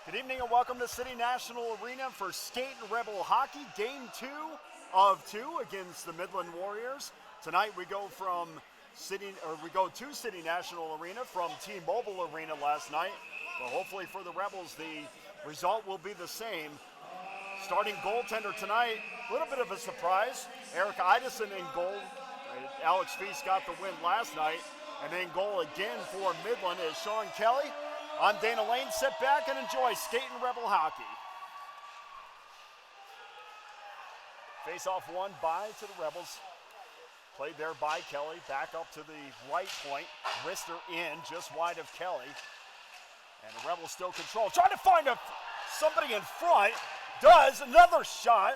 Good evening and welcome to City National Arena for Skate Rebel Hockey, Game 2 of 2 against the Midland Warriors. Tonight we go to City National Arena from T-Mobile Arena last night. But hopefully for the Rebels, the result will be the same. Starting goaltender tonight, a little bit of a surprise. Eric Idison in goal. Alex Feast got the win last night. And in goal again for Midland is Sean Kelly. I'm Dana Lane. Sit back and enjoy skating Rebel hockey. Face-off won by to the Rebels. Played there by Kelly. Back up to the right point. Wrister in, just wide of Kelly. And the Rebels still control. Trying to find somebody in front. Does. Another shot.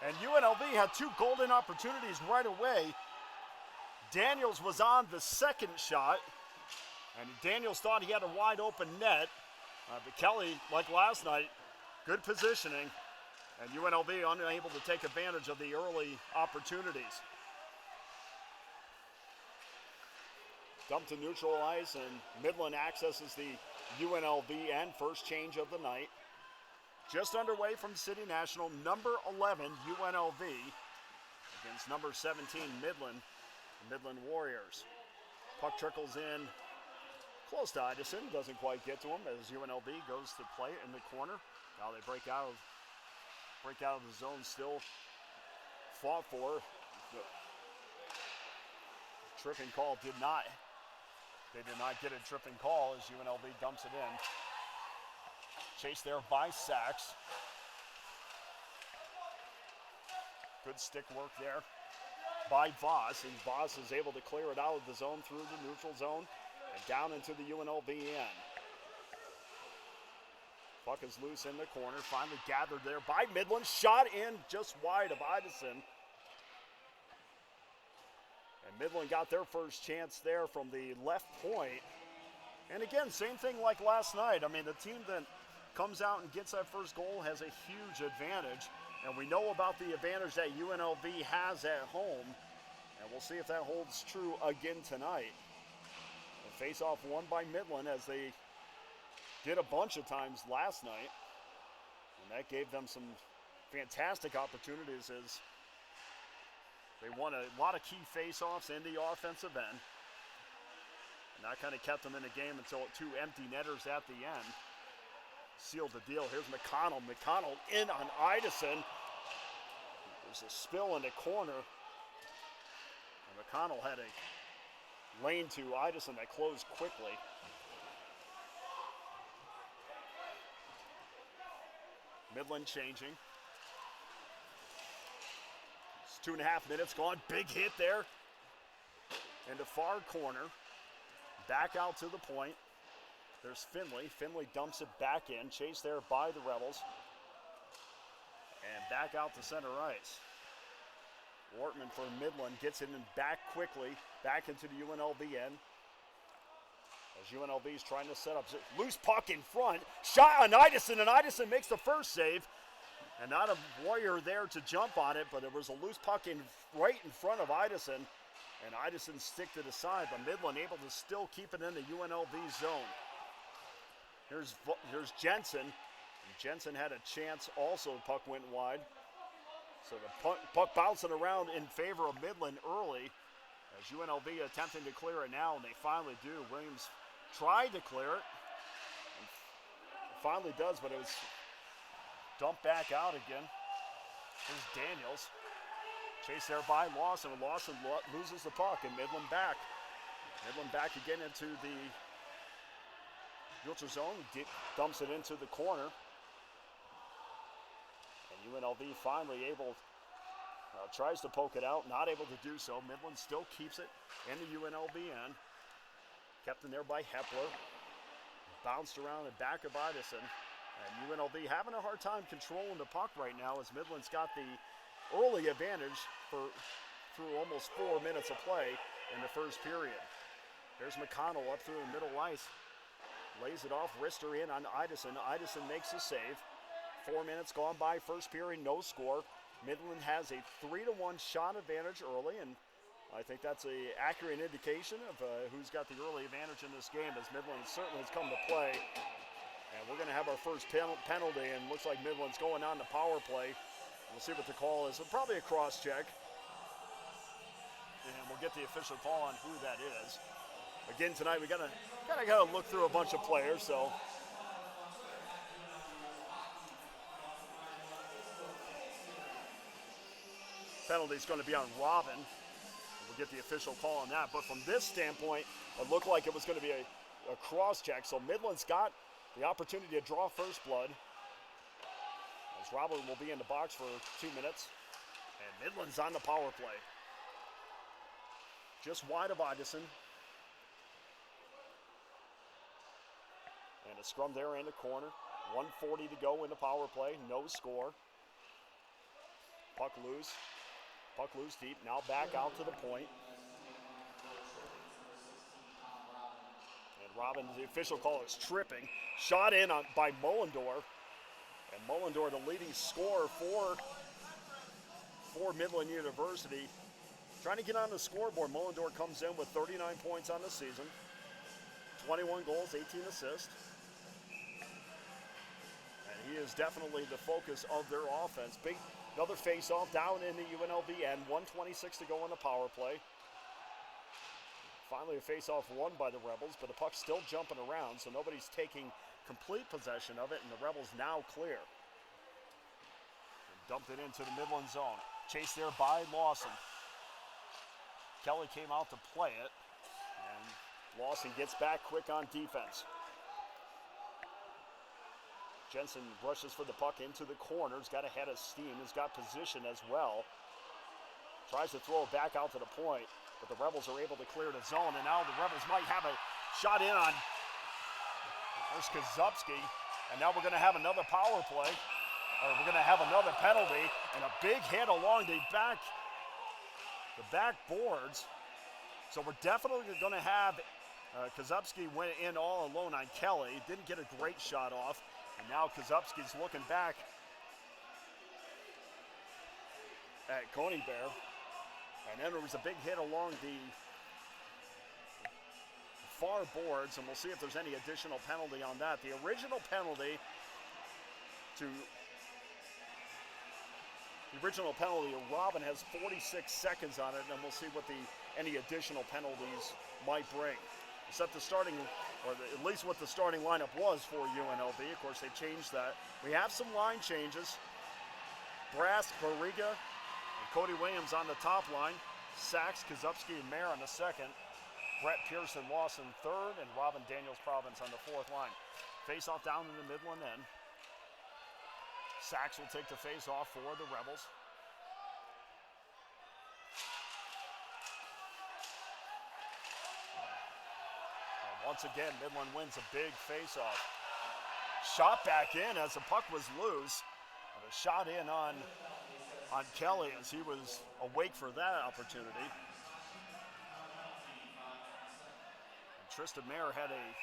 And UNLV had two golden opportunities right away. Daniels was on the second shot. And Daniels thought he had a wide open net. But Kelly, like last night, good positioning. And UNLV unable to take advantage of the early opportunities. Dumped to neutral ice, and Midland accesses the UNLV end. First change of the night. Just underway from City National, number 11 UNLV against number 17 Midland, the Midland Warriors. Puck trickles in close to Idison, doesn't quite get to him as UNLV goes to play it in the corner. Now they break out of the zone, still fought for. The tripping call they did not get a tripping call as UNLV dumps it in. Chased there by Sachs. Good stick work there by Voss, and Voss is able to clear it out of the zone through the neutral zone and down into the UNLV end. Puck is loose in the corner, finally gathered there by Midland. Shot in just wide of Idison. And Midland got their first chance there from the left point. And again, same thing like last night. I mean, the team that comes out and gets that first goal has a huge advantage. And we know about the advantage that UNLV has at home. And we'll see if that holds true again tonight. The face-off won by Midland as they did a bunch of times last night. And that gave them some fantastic opportunities as they won a lot of key face-offs in the offensive end. And that kind of kept them in the game until two empty netters at the end sealed the deal. Here's McConnell. McConnell in on Idison. There's a spill in the corner. And McConnell had a lane to Idison that closed quickly. Midland changing. It's 2.5 minutes gone. Big hit there. Into far corner. Back out to the point. There's Finley. Finley dumps it back in. Chased there by the Rebels. And back out to center ice. Wortman for Midland gets in and back quickly. Back into the UNLV end. As UNLV is trying to set up. Loose puck in front. Shot on Idison, and Idison makes the first save. And not a Warrior there to jump on it, but there was a loose puck right in front of Idison. And Idison stick to the side, but Midland able to still keep it in the UNLV zone. Here's Jensen. And Jensen had a chance also. Puck went wide. So the puck bouncing around in favor of Midland early. As UNLV attempting to clear it now, and they finally do. Williams tried to clear it. And finally does, but it was dumped back out again. Here's Daniels. Chased there by Lawson, and Lawson loses the puck, and Midland back. Midland back again into the neutral zone, dumps it into the corner. And UNLV finally tries to poke it out, not able to do so. Midland still keeps it in the UNLV end. Kept in there by Hepler. Bounced around the back of Idison. And UNLV having a hard time controlling the puck right now as Midland's got the early advantage through almost 4 minutes of play in the first period. There's McConnell up through the middle ice. Lays it off, Wrister in on Idison. Idison makes a save. 4 minutes gone by, first period, no score. Midland has a 3-1 shot advantage early, and I think that's an accurate indication of who's got the early advantage in this game, as Midland certainly has come to play. And we're going to have our first penalty, and looks like Midland's going on the power play. We'll see what the call is. Probably a cross check. And we'll get the official call on who that is. Again, tonight we gotta look through a bunch of players, so. Penalty's going to be on Robin. We'll get the official call on that. But from this standpoint, it looked like it was going to be a cross check. So Midland's got the opportunity to draw first blood, as Robin will be in the box for 2 minutes. And Midland's on the power play. Just wide of Idison. And a scrum there in the corner. 1:40 to go in the power play. No score. Puck loose. Puck loose deep. Now back out to the point. And Robin, the official call is tripping. Shot in by Mullendorf. And Mullendorf, the leading scorer for Midland University. Trying to get on the scoreboard. Mullendorf comes in with 39 points on the season. 21 goals, 18 assists. And he is definitely the focus of their offense. Another face-off down in the UNLV end. 1:26 to go on the power play. Finally a face-off won by the Rebels, but the puck's still jumping around, so nobody's taking complete possession of it, and the Rebels now clear. And dumped it into the Midland zone. Chased there by Lawson. Kelly came out to play it, and Lawson gets back quick on defense. Jensen rushes for the puck into the corner. He's got a head of steam. He's got position as well. Tries to throw it back out to the point, but the Rebels are able to clear the zone, and now the Rebels might have a shot in on, there's Kozubski, and now we're going to have another power play, or we're going to have another penalty, and a big hit along the back boards. So we're definitely going to have Kozubski went in all alone on Kelly. Didn't get a great shot off. And now Kozubski's looking back at Coney Bear. And then there was a big hit along the far boards, and we'll see if there's any additional penalty on that. The original penalty to Robin has 46 seconds on it, and we'll see what any additional penalties might bring. Except the starting, or at least what the starting lineup was for UNLV. Of course, they changed that. We have some line changes. Brass, Barriga, and Cody Williams on the top line. Sachs, Kozubski, and Mayer on the second. Brett Pearson, Lawson third, and Robin Daniels Province on the fourth line. Face-off down in the Midland end. Sachs will take the face-off for the Rebels. Once again, Midland wins a big face-off. Shot back in as the puck was loose. And a shot in on Kelly as he was awake for that opportunity. And Tristan Mayer had a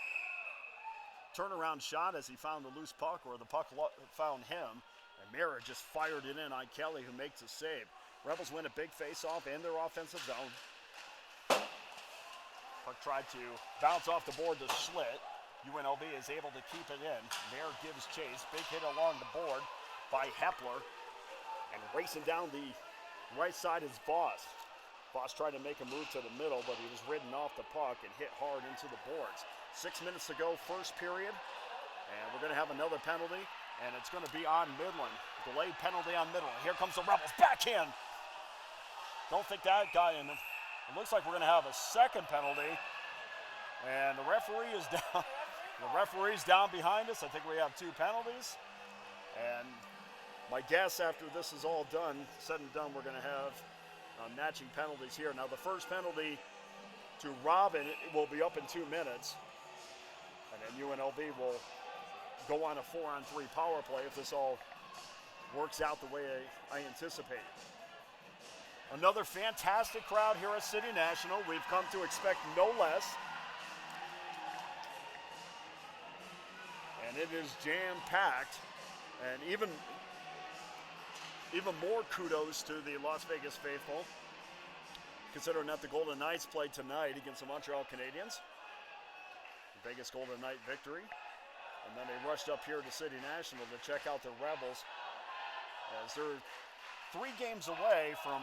turnaround shot as he found the loose puck, or the puck found him. And Mayer just fired it in on Kelly, who makes a save. Rebels win a big face-off in their offensive zone. Puck tried to bounce off the board to Schlitt. UNLV is able to keep it in. Mayer gives chase. Big hit along the board by Hepler. And racing down the right side is Voss. Voss tried to make a move to the middle, but he was ridden off the puck and hit hard into the boards. 6 minutes to go, first period. And we're going to have another penalty, and it's going to be on Midland. Delayed penalty on Midland. Here comes the Rebels. Backhand. Don't think that got in. It looks like we're going to have a second penalty, and the referee is down. The referee's down behind us. I think we have 2 penalties, and my guess after this is all done, said and done, we're going to have matching penalties here. Now the first penalty to Robin will be up in 2 minutes, and then UNLV will go on a 4-on-3 power play if this all works out the way I anticipate. Another fantastic crowd here at City National. We've come to expect no less. And it is jam-packed. And even more kudos to the Las Vegas faithful considering that the Golden Knights played tonight against the Montreal Canadiens. The biggest Golden Knight victory. And then they rushed up here to City National to check out the Rebels, as they're 3 games away from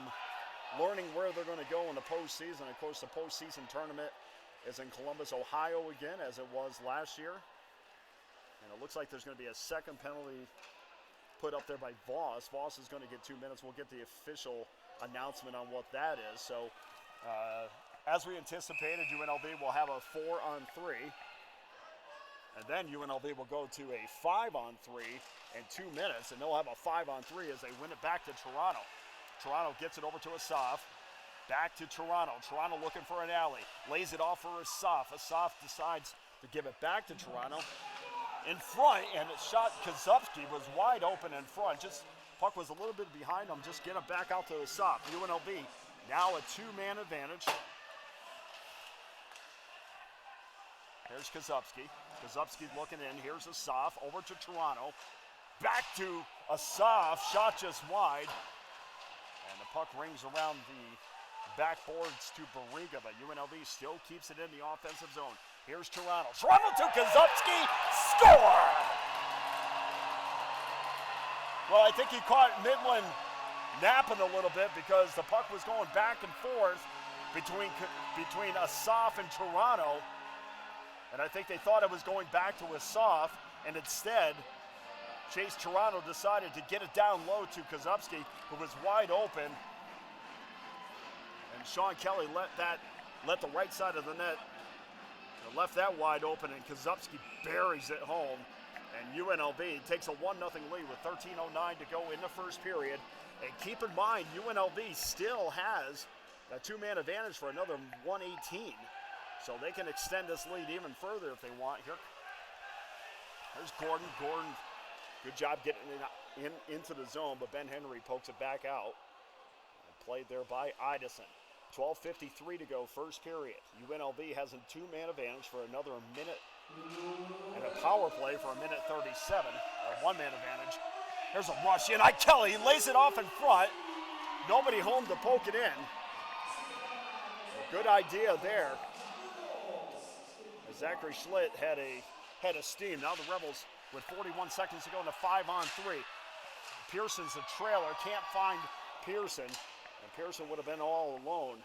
learning where they're going to go in the postseason. Of course, the postseason tournament is in Columbus, Ohio again, as it was last year. And it looks like there's going to be a second penalty put up there by Voss. Voss is going to get 2 minutes. We'll get the official announcement on what that is. So, as we anticipated, UNLV will have a 4-on-3. And then UNLV will go to a 5-on-3 in 2 minutes, and they'll have a 5-on-3 as they win it back to Toronto. Toronto gets it over to Asaf. Back to Toronto. Toronto looking for an alley. Lays it off for Asaf. Asaf decides to give it back to Toronto. In front, and it shot Kozubski was wide open in front. Just puck was a little bit behind him. Just get it back out to Asaf. UNLV now a 2-man advantage. Here's Kozubski. Kozubski looking in. Here's Asaf over to Toronto. Back to Asaf. Shot just wide. And the puck rings around the backboards to Bariga, but UNLV still keeps it in the offensive zone. Here's Toronto. Toronto to Kozubski. Score! Well, I think he caught Midland napping a little bit because the puck was going back and forth between Asaf and Toronto. And I think they thought it was going back to Asaf, and instead, Chase Toronto decided to get it down low to Kozubski, who was wide open. And Sean Kelly let the right side of the net, left that wide open, and Kozubski buries it home. And UNLV takes a 1-0 lead with 13:09 to go in the first period. And keep in mind, UNLV still has a 2-man advantage for another 1:18. So they can extend this lead even further if they want. Here's Gordon. Gordon, good job getting it into the zone, but Ben Henry pokes it back out. And played there by Idison. 12:53 to go, first period. UNLV has a 2-man advantage for another minute and a power play for a minute 37. A 1-man advantage. Here's a rush in. Kelly lays it off in front. Nobody home to poke it in. A good idea there. Zachary Schlitt had a steam. Now the Rebels with 41 seconds to go in a 5-on-3. Pearson's the trailer. Can't find Pearson. And Pearson would have been all alone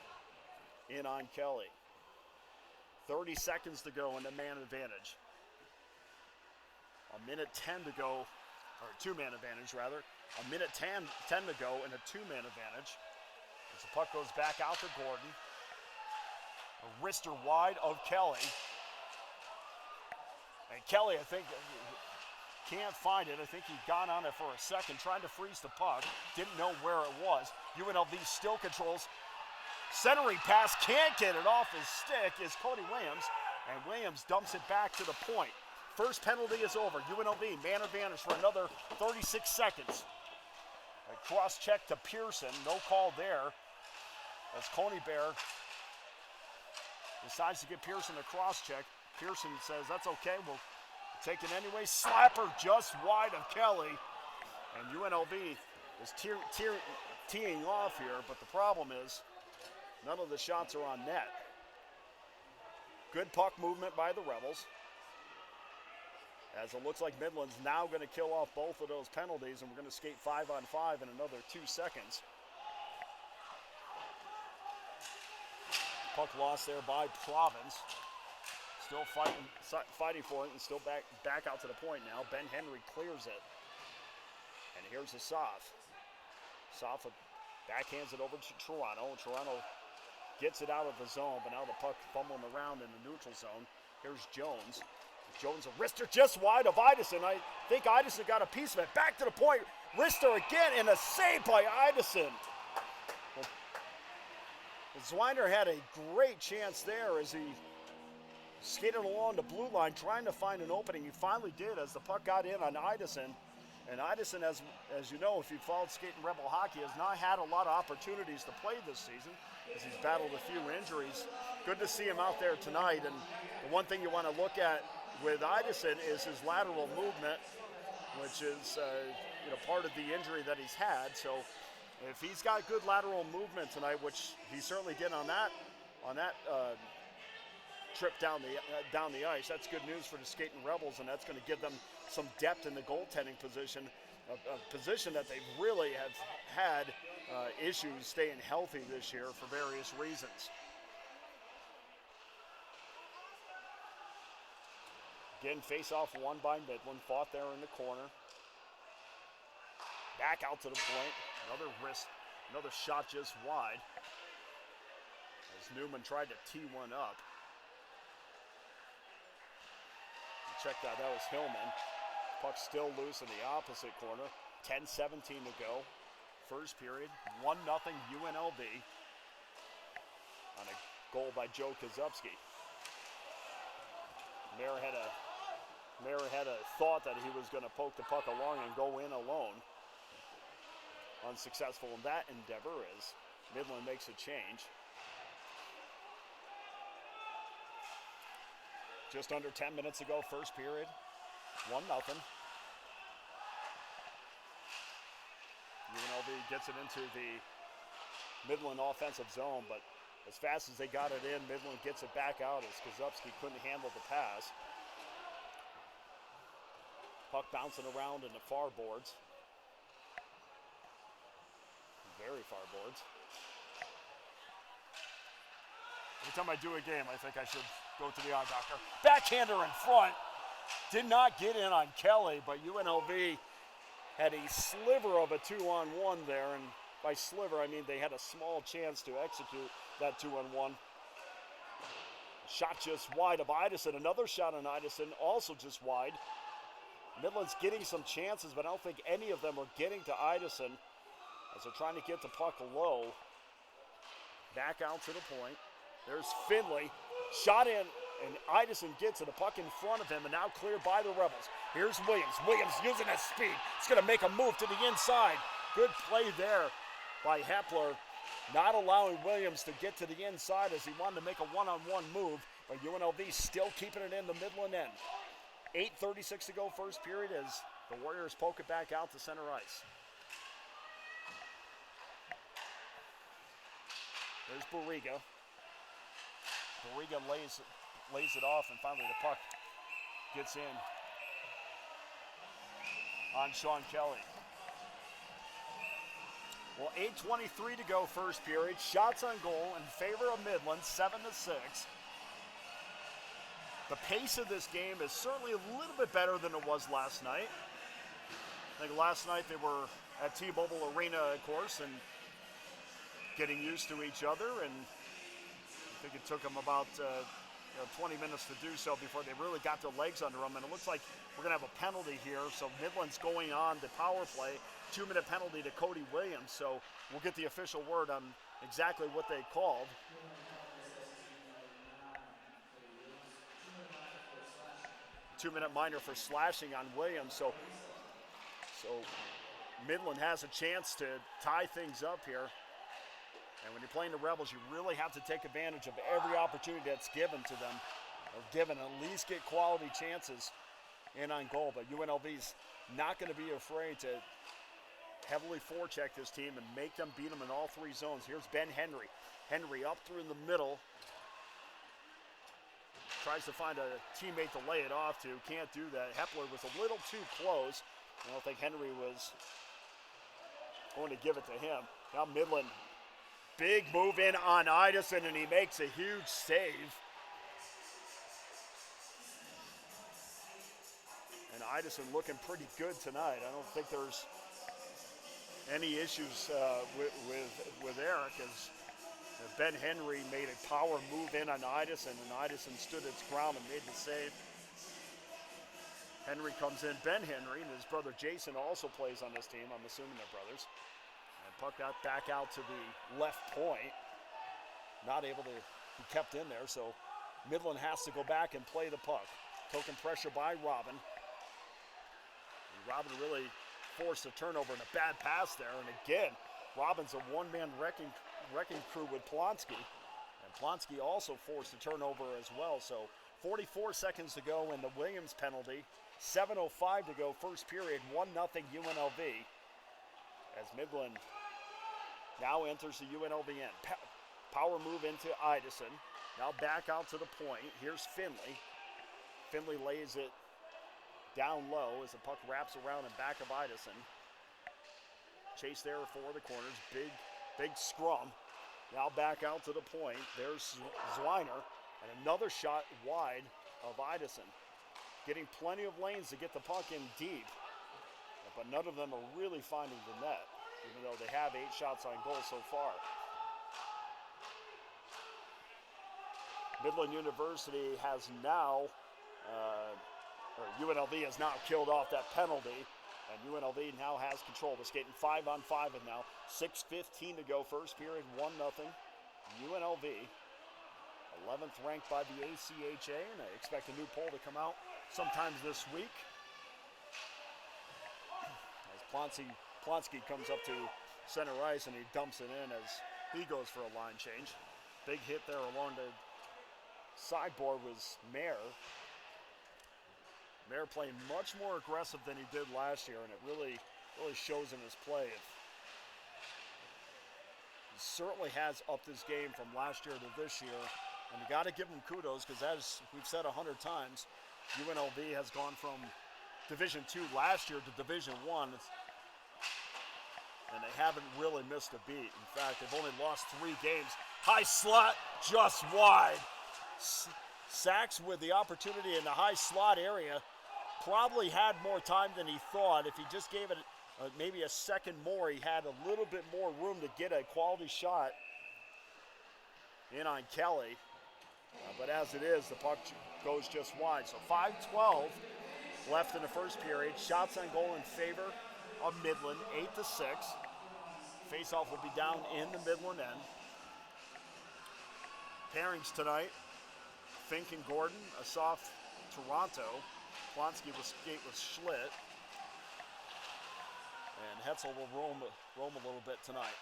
in on Kelly. 30 seconds to go in the man advantage. A minute 10 to go, or 2-man advantage rather. A minute 10 to go in a 2-man advantage. As the puck goes back out to Gordon. A wrister wide of Kelly. And Kelly, I think, can't find it. I think he got on it for a second, trying to freeze the puck. Didn't know where it was. UNLV still controls. Centering pass, can't get it off his stick is Cody Williams. And Williams dumps it back to the point. First penalty is over. UNLV, man advantage for another 36 seconds. A cross check to Pearson. No call there. As Coney Bear decides to give Pearson a cross check. Pearson says, that's okay, we'll take it anyway. Slapper just wide of Kelly. And UNLV is teeing off here, but the problem is none of the shots are on net. Good puck movement by the Rebels. As it looks like Midland's now going to kill off both of those penalties, and we're going to skate 5-on-5 in another 2 seconds. Puck lost there by Province. Still fighting for it, and still back out to the point now. Ben Henry clears it. And here's Asaf. Asaf backhands it over to Toronto. Toronto gets it out of the zone, but now the puck fumbling around in the neutral zone. Here's Jones. Jones a wrister just wide of Idison. I think Idison got a piece of it. Back to the point. Wrister again, and a save by Idison. Well, Zwiner had a great chance there as he skated along the blue line trying to find an opening. He finally did as the puck got in on Idison. And Idison, as you know, if you've followed skating Rebel hockey, has not had a lot of opportunities to play this season as he's battled a few injuries. Good to see him out there tonight. And the one thing you want to look at with Idison is his lateral movement, which is part of the injury that he's had. So If he's got good lateral movement tonight, which he certainly did on that trip down the ice, that's good news for the Skating Rebels, and that's going to give them some depth in the goaltending position, a position that they really have had issues staying healthy this year for various reasons. Again, face-off won by Midland, fought there in the corner. Back out to the point, another wrist, another shot just wide. As Newman tried to tee one up. Check that was Hillman. Puck still loose in the opposite corner. 10:17 to go. First period, 1-0 UNLV on a goal by Joe Kozubski. Mayer had a thought that he was going to poke the puck along and go in alone. Unsuccessful in that endeavor as Midland makes a change. Just under 10 minutes ago, first period, 1-0. UNLV gets it into the Midland offensive zone, but as fast as they got it in, Midland gets it back out as Kozubski couldn't handle the pass. Puck bouncing around in the far boards. Very far boards. Every time I do a game, I think I should go to the eye doctor. Backhander in front. Did not get in on Kelly, but UNLV had a sliver of a 2-on-1 there, and by sliver, I mean they had a small chance to execute that 2-on-1. Shot just wide of Idison. Another shot on Idison, also just wide. Midland's getting some chances, but I don't think any of them are getting to Idison as they're trying to get the puck low. Back out to the point. There's Finley. Shot in, and Idison gets it. The puck in front of him, and now cleared by the Rebels. Here's Williams. Williams using his speed. He's going to make a move to the inside. Good play there by Hepler, not allowing Williams to get to the inside as he wanted to make a one-on-one move, but UNLV still keeping it in the Midland end. 8:36 to go first period as the Warriors poke it back out to center ice. There's Barriga. Barriga lays it off, and finally the puck gets in on Sean Kelly. Well, 8:23 to go first period. Shots on goal in favor of Midland, 7-6. The pace of this game is certainly a little bit better than it was last night. I think last night they were at T-Mobile Arena, of course, and getting used to each other, and I think it took them about 20 minutes to do so before they really got their legs under them, and it looks like we're going to have a penalty here, so Midland's going on the power play, 2-minute penalty to Cody Williams, so we'll get the official word on exactly what they called. Two-minute minor for slashing on Williams, so Midland has a chance to tie things up here. And when you're playing the Rebels, you really have to take advantage of every opportunity that's given to them, or given, at least get quality chances in on goal. But UNLV's not going to be afraid to heavily forecheck this team and make them beat them in all three zones. Here's Ben Henry. Henry up through in the middle. Tries to find a teammate to lay it off to. Can't do that. Hepler was a little too close. I don't think Henry was going to give it to him. Now Midland, big move in on Idison, and he makes a huge save. And Idison looking pretty good tonight. I don't think there's any issues with Eric, as Ben Henry made a power move in on Idison, and Idison stood its ground and made the save. Henry comes in. Ben Henry and his brother Jason also plays on this team. I'm assuming they're brothers. And puck got back out to the left point. Not able to be kept in there, so Midland has to go back and play the puck. Token pressure by Robin. And Robin really forced a turnover and a bad pass there. And again, Robin's a one-man wrecking crew with Plonsky. And Plonsky also forced a turnover as well. So 44 seconds to go in the Williams penalty. 7:05 to go first period. 1-0 UNLV. As Midland Now enters the UNLV end. Power move into Idison. Now back out to the point. Here's Finley. Finley lays it down low as the puck wraps around and back of Idison. Chase there for the corners. Big scrum. Now back out to the point. There's Zwiner. And another shot wide of Idison. Getting plenty of lanes to get the puck in deep. But none of them are really finding the net, even though they have 8 shots on goal so far. Midland University has now, or UNLV has now killed off that penalty, and UNLV now has control. They're skating 5-on-5 and now 6:15 to go, first period, 1-0. UNLV, 11th ranked by the ACHA, and I expect a new poll to come out sometimes this week. As Plonsky comes up to center ice and he dumps it in as he goes for a line change. Big hit there along the sideboard was Mayer. Mayer playing much more aggressive than he did last year, and it really shows in his play. He certainly has upped his game from last year to this year, and you got to give him kudos because, as we've said 100 times, UNLV has gone from Division II last year to Division I, and they haven't really missed a beat. In fact, they've only lost 3 games. High slot, just wide. Sachs with the opportunity in the high slot area probably had more time than he thought. If he just gave it maybe a second more, he had a little bit more room to get a quality shot in on Kelly. But as it is, the puck goes just wide. So 5:12 left in the first period. Shots on goal in favor of Midland, 8-6. Faceoff will be down in the Midland end. Pairings tonight. Fink and Gordon, a soft Toronto. Plonsky will skate with Schlitt. And Hetzel will roam a little bit tonight.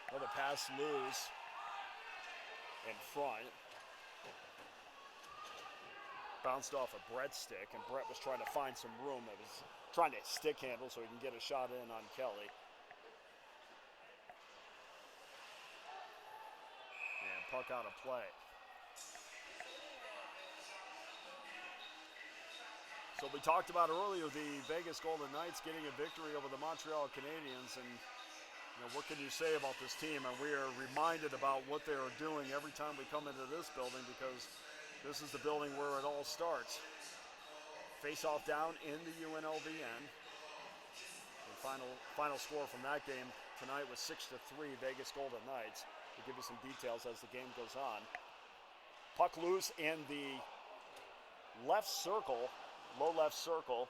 Another pass loose in front. Bounced off of Brett's stick, and Brett was trying to find some room. That was trying to stick handle so he can get a shot in on Kelly. And puck out of play. So we talked about earlier the Vegas Golden Knights getting a victory over the Montreal Canadiens, and what can you say about this team? And we are reminded about what they are doing every time we come into this building, because this is the building where it all starts. Face-off down in the UNLV end. The final score from that game tonight was 6-3 Vegas Golden Knights. We'll give you some details as the game goes on. Puck loose in the left circle, low left circle.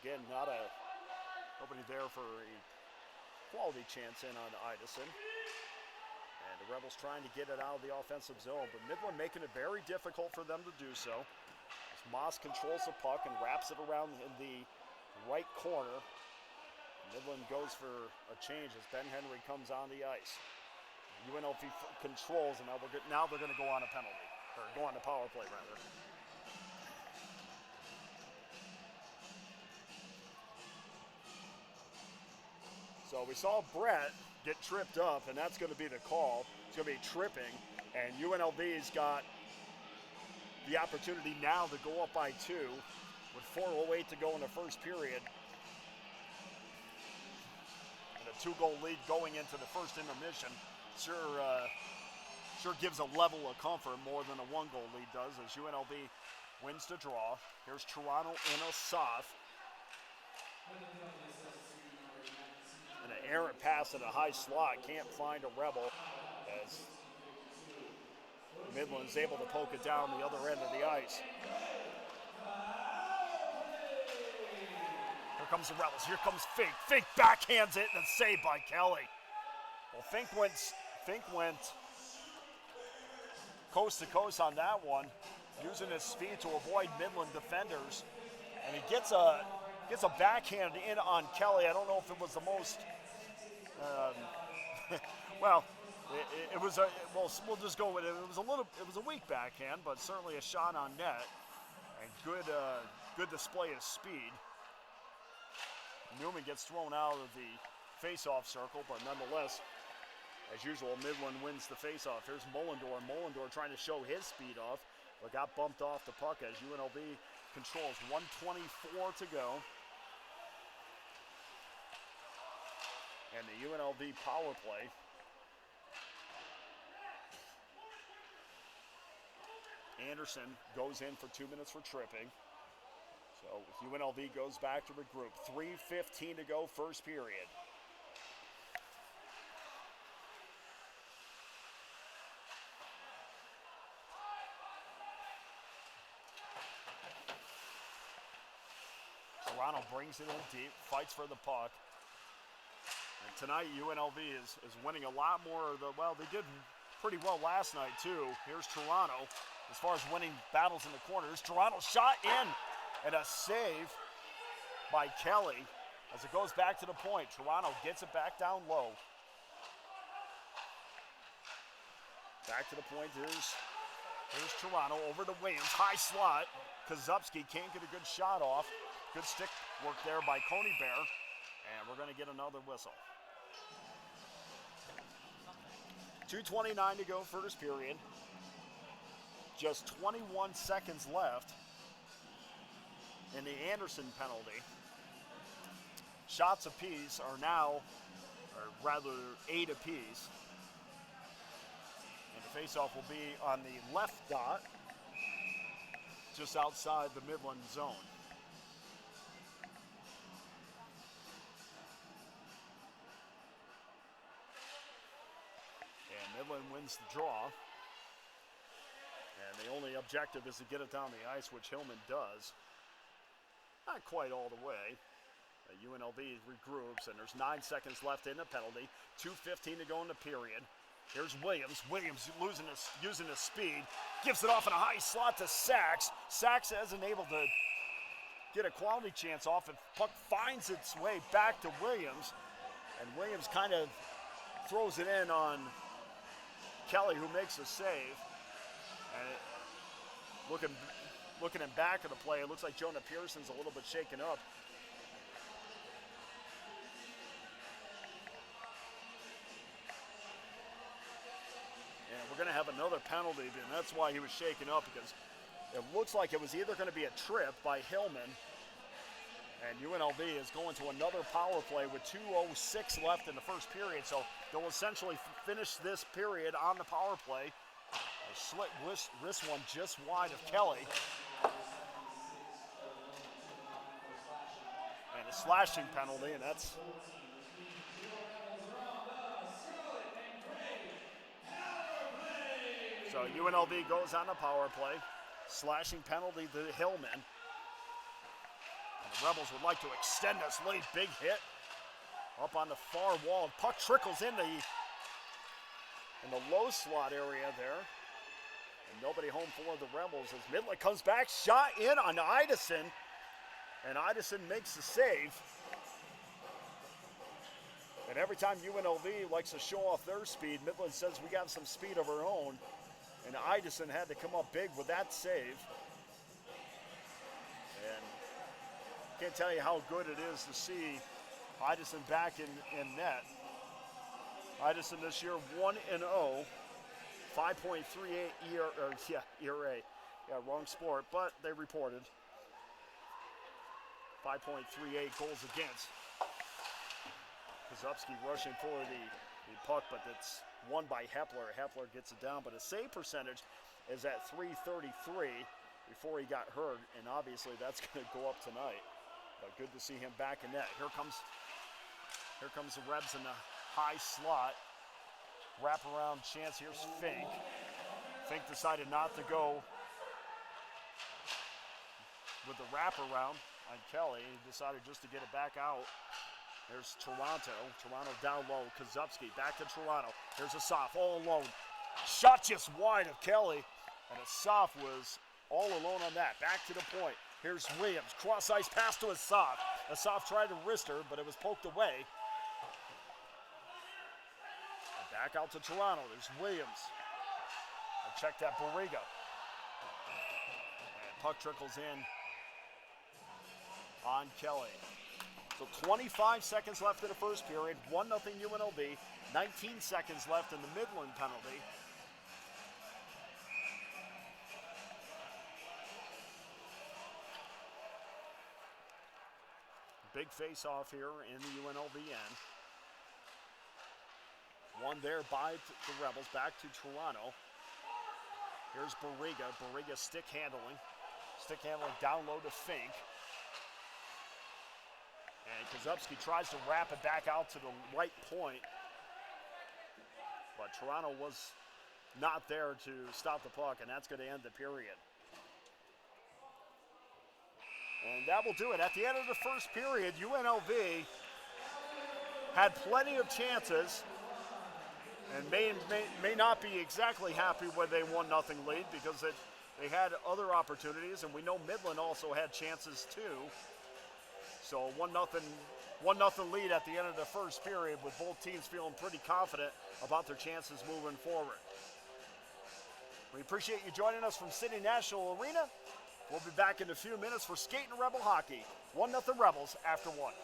Again, nobody there for a quality chance in on Idison. And the Rebels trying to get it out of the offensive zone, but Midland making it very difficult for them to do so. As Moss controls the puck and wraps it around in the right corner. Midland goes for a change as Ben Henry comes on the ice. UNLV controls, and now they're going to go on a penalty, or go on a power play rather. So we saw Brett get tripped up, and that's going to be the call. It's going to be tripping, and UNLV's got the opportunity now to go up by 2 with 4:08 to go in the first period. And a 2-goal lead going into the first intermission sure gives a level of comfort more than a 1-goal lead does, as UNLV wins the draw. Here's Toronto in a soft. And an errant pass at a high slot, can't find a Rebel as Midland's able to poke it down the other end of the ice. Here comes the Rebels, here comes Fink. Fink backhands it and it's saved by Kelly. Well, Fink went coast to coast on that one, using his speed to avoid Midland defenders. And he gets a backhand in on Kelly. I don't know if it was the most, well, we'll just go with it. It was a weak backhand, but certainly a shot on net, and good display of speed. Newman gets thrown out of the face-off circle, but nonetheless, as usual, Midland wins the face-off. Here's Mullendor. Mullendor trying to show his speed off, but got bumped off the puck as UNLV controls. 1:24 to go. And the UNLV power play. Anderson goes in for 2 minutes for tripping. So UNLV goes back to regroup. 3:15 to go, first period. Toronto brings it in deep, fights for the puck. And tonight, UNLV is winning a lot more of the, well, they did pretty well last night, too. Here's Toronto as far as winning battles in the corners. Toronto shot in, and a save by Kelly as it goes back to the point. Toronto gets it back down low. Back to the point, here's Toronto over to Williams. High slot. Kozubski can't get a good shot off. Good stick work there by Coney Bear. And we're going to get another whistle. 2:29 to go, first period. Just 21 seconds left in the Anderson penalty. Shots apiece are now, or rather 8 apiece. And the faceoff will be on the left dot, just outside the Midland zone. Midland wins the draw, and the only objective is to get it down the ice, which Hillman does. Not quite all the way. UNLV regroups, and there's 9 seconds left in the penalty. 2:15 to go in the period. Here's Williams. Williams using his speed. Gives it off in a high slot to Sachs. Sachs isn't able to get a quality chance off, and puck finds its way back to Williams, and Williams kind of throws it in on Kelly, who makes a save. And looking in back of the play, it looks like Jonah Pearson's a little bit shaken up. And we're going to have another penalty, and that's why he was shaken up, because it looks like it was either going to be a trip by Hillman, and UNLV is going to another power play with 2:06 left in the first period. So they'll essentially finish this period on the power play. A slit wrist one just wide of Kelly. And a slashing penalty, and that's... So UNLV goes on the power play. Slashing penalty to Hillman. And the Rebels would like to extend this lead. Big hit up on the far wall. Puck trickles in the low slot area there. And nobody home for the Rebels as Midland comes back. Shot in on Idison. And Idison makes the save. And every time UNLV likes to show off their speed, Midland says we got some speed of our own. And Idison had to come up big with that save. And can't tell you how good it is to see Idison back in net. Idison this year 1-0, 5.38 ERA. Yeah, wrong sport, but they reported 5.38 goals against. Kozubski rushing for the puck, but it's won by Hepler. Hepler gets it down, but his save percentage is at .333 before he got hurt, and obviously that's going to go up tonight. But good to see him back in net. Here comes the Rebs in the high slot. Wraparound chance. Here's Fink. Fink decided not to go with the wraparound on Kelly. He decided just to get it back out. There's Toronto. Toronto down low. Kozubski back to Toronto. Here's Asaf all alone. Shot just wide of Kelly. And Asaf was all alone on that. Back to the point. Here's Williams. Cross ice pass to Asaf. Asaf tried to wrist her, but it was poked away. And back out to Toronto. There's Williams. And check that Barriga. And puck trickles in on Kelly. So 25 seconds left in the first period, 1-0 UNLV, 19 seconds left in the Midland penalty. Big face-off here in the UNLV end. One there by the Rebels, back to Toronto. Here's Barriga. Barriga stick handling. Stick handling down low to Fink. And Kozubski tries to wrap it back out to the right point. But Toronto was not there to stop the puck, and that's going to end the period. And that will do it. At the end of the first period, UNLV had plenty of chances and may not be exactly happy when they 1-0 lead because they had other opportunities, and we know Midland also had chances too. So 1-0 lead at the end of the first period with both teams feeling pretty confident about their chances moving forward. We appreciate you joining us from Sydney National Arena. We'll be back in a few minutes for Skating Rebel Hockey. 1-0 Rebels after one.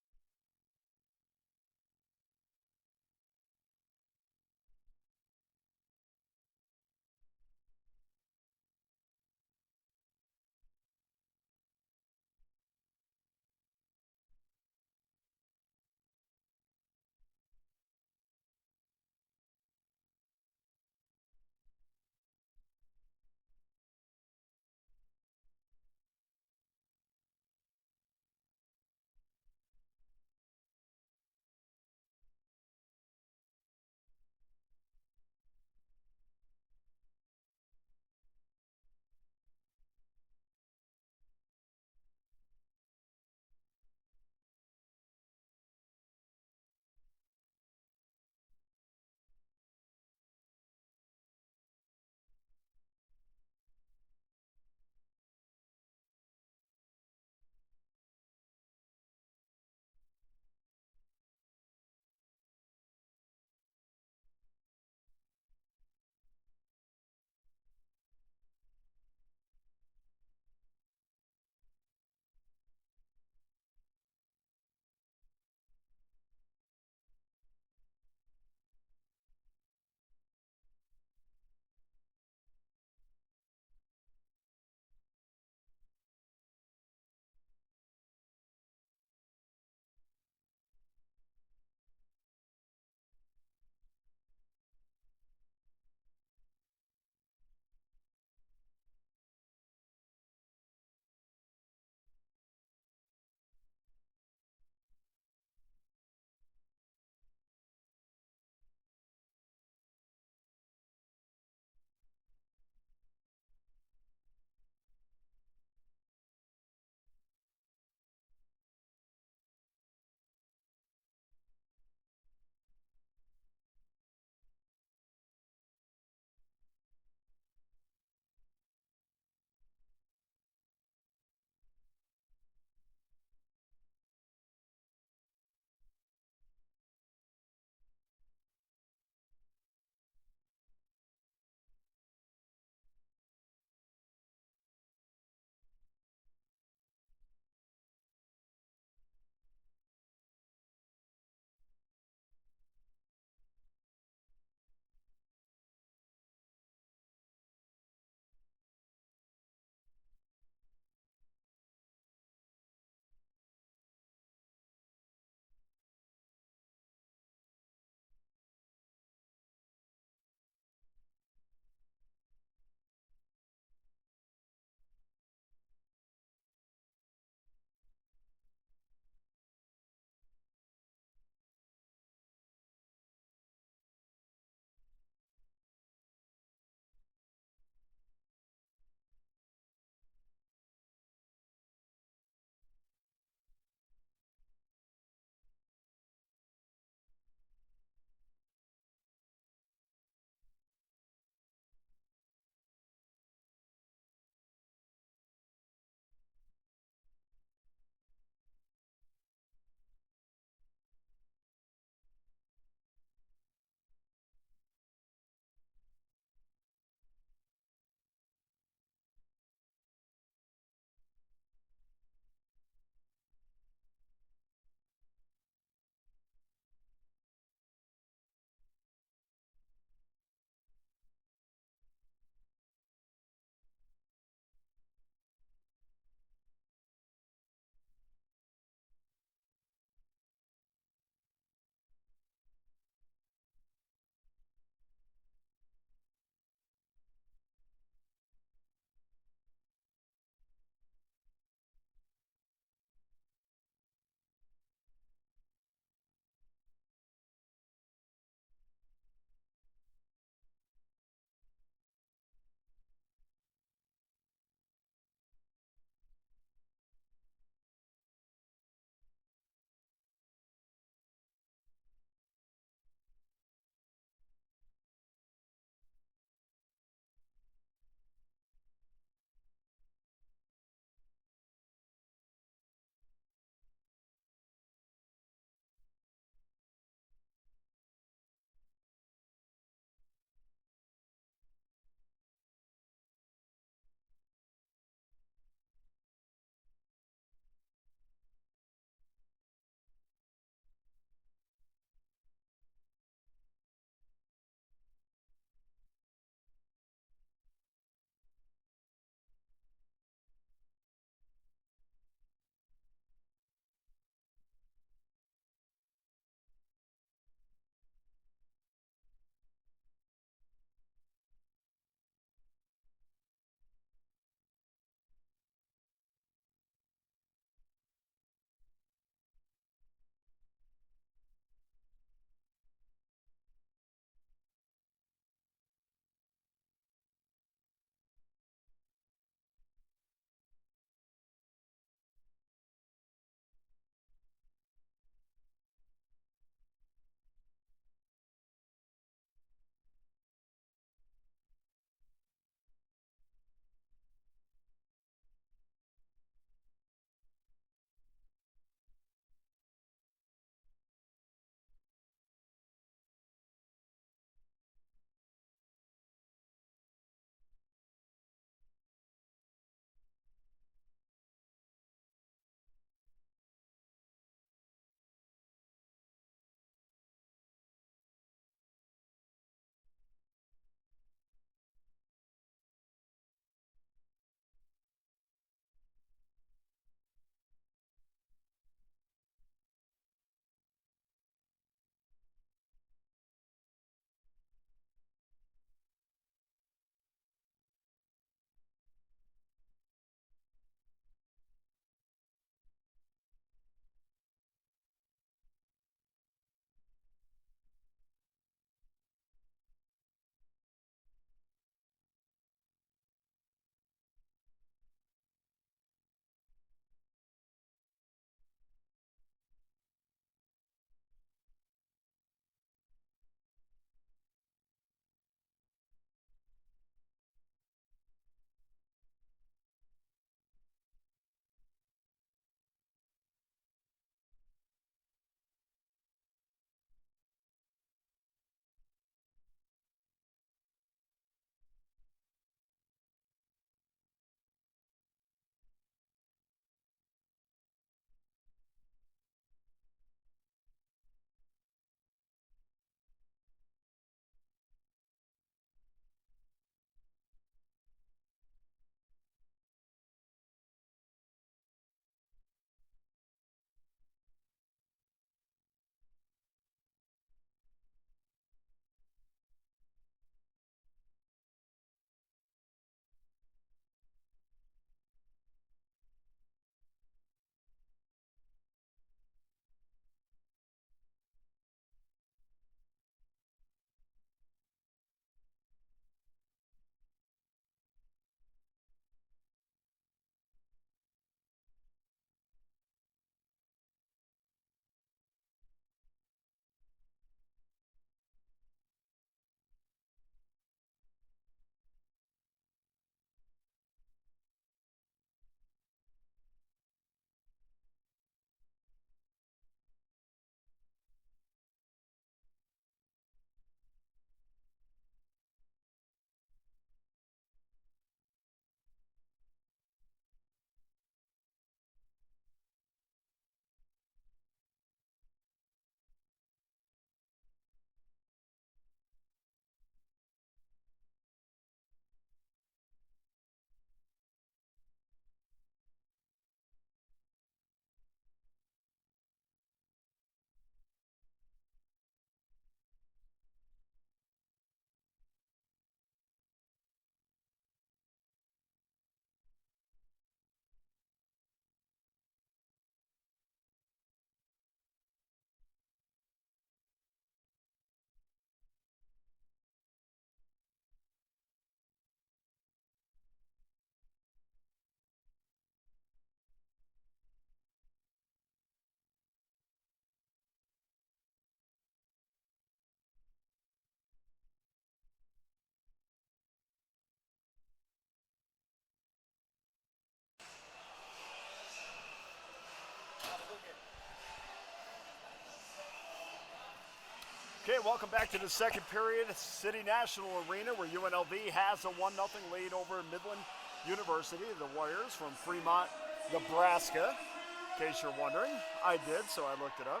Okay, welcome back to the second period. City National Arena, where UNLV has a 1-0 lead over Midland University. The Warriors from Fremont, Nebraska. In case you're wondering, I did, so I looked it up.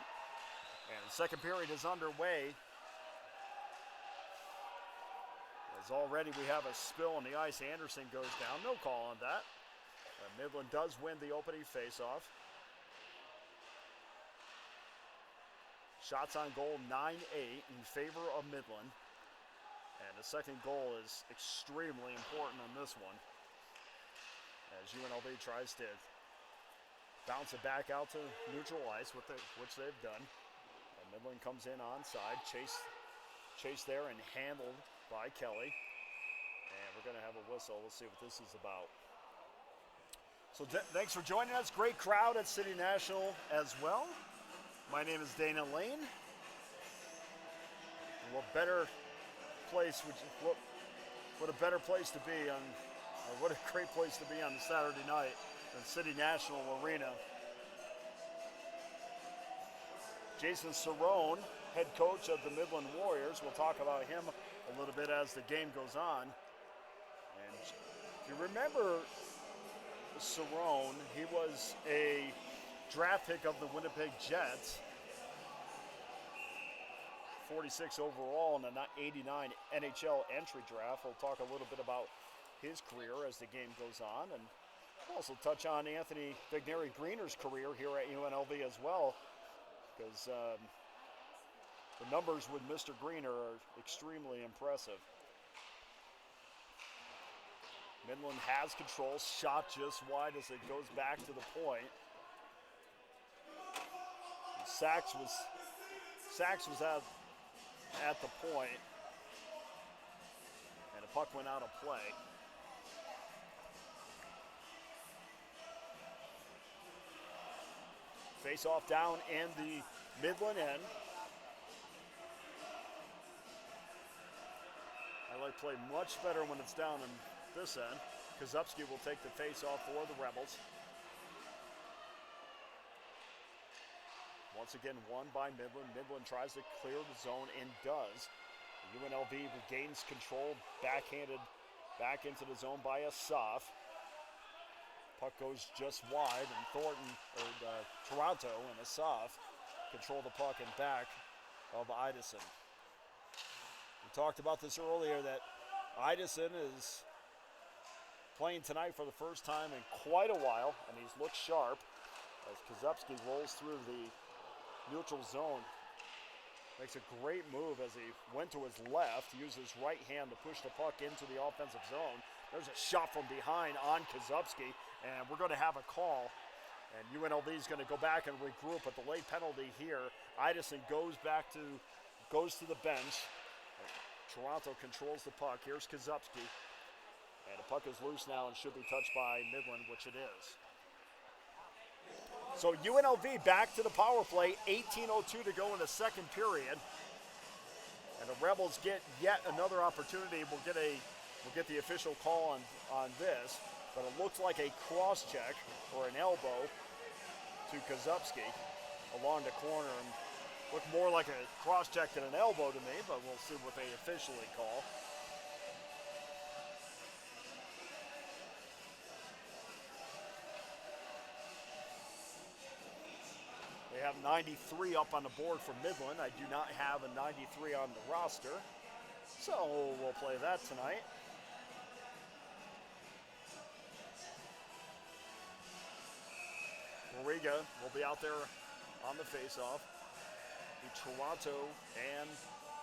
And the second period is underway. As already we have a spill on the ice. Anderson goes down. No call on that. Midland does win the opening faceoff. Shots on goal 9-8 in favor of Midland. And the second goal is extremely important on this one, as UNLV tries to bounce it back out to neutral ice, which they've done. And Midland comes in onside, chased there and handled by Kelly. And we're going to have a whistle. Let's see what this is about. So thanks for joining us. Great crowd at City National as well. My name is Dana Lane. And what better place what a better place to be on, or what a great place to be on a Saturday night than City National Arena. Jason Cerrone, head coach of the Midland Warriors. We'll talk about him a little bit as the game goes on. And if you remember Cerrone, he was a draft pick of the Winnipeg Jets, 46 overall in the 89 NHL entry draft. We'll talk a little bit about his career as the game goes on, and we'll also touch on Anthony Vigneri Greener's career here at UNLV as well, because the numbers with Mr. Greener are extremely impressive. Midland has control, shot just wide as it goes back to the point. Sachs was at the point, and the puck went out of play. Face off down in the Midland end. I like play much better when it's down in this end. Kozubski will take the face off for the Rebels. Once again, won by Midland. Midland tries to clear the zone and does. UNLV regains control, backhanded back into the zone by Asaf. Puck goes just wide, and Toronto and Asaf control the puck and back of Idison. We talked about this earlier, that Idison is playing tonight for the first time in quite a while, and he's looked sharp as Kozubski rolls through the neutral zone. Makes a great move as he went to his left, used his right hand to push the puck into the offensive zone. There's a shot from behind on Kozubski, and we're going to have a call. And UNLV is going to go back and regroup at the late penalty here. Idison goes to the bench. Toronto controls the puck. Here's Kozubski. And the puck is loose now and should be touched by Midland, which it is. So UNLV back to the power play, 18:02 to go in the second period. And the Rebels get yet another opportunity. We'll get the official call on this, but it looks like a cross check or an elbow to Kozubski along the corner, and looked more like a cross check than an elbow to me, but we'll see what they officially call. They have 93 up on the board for Midland. I do not have a 93 on the roster, so we'll play that tonight. Borrega will be out there on the faceoff. Toronto and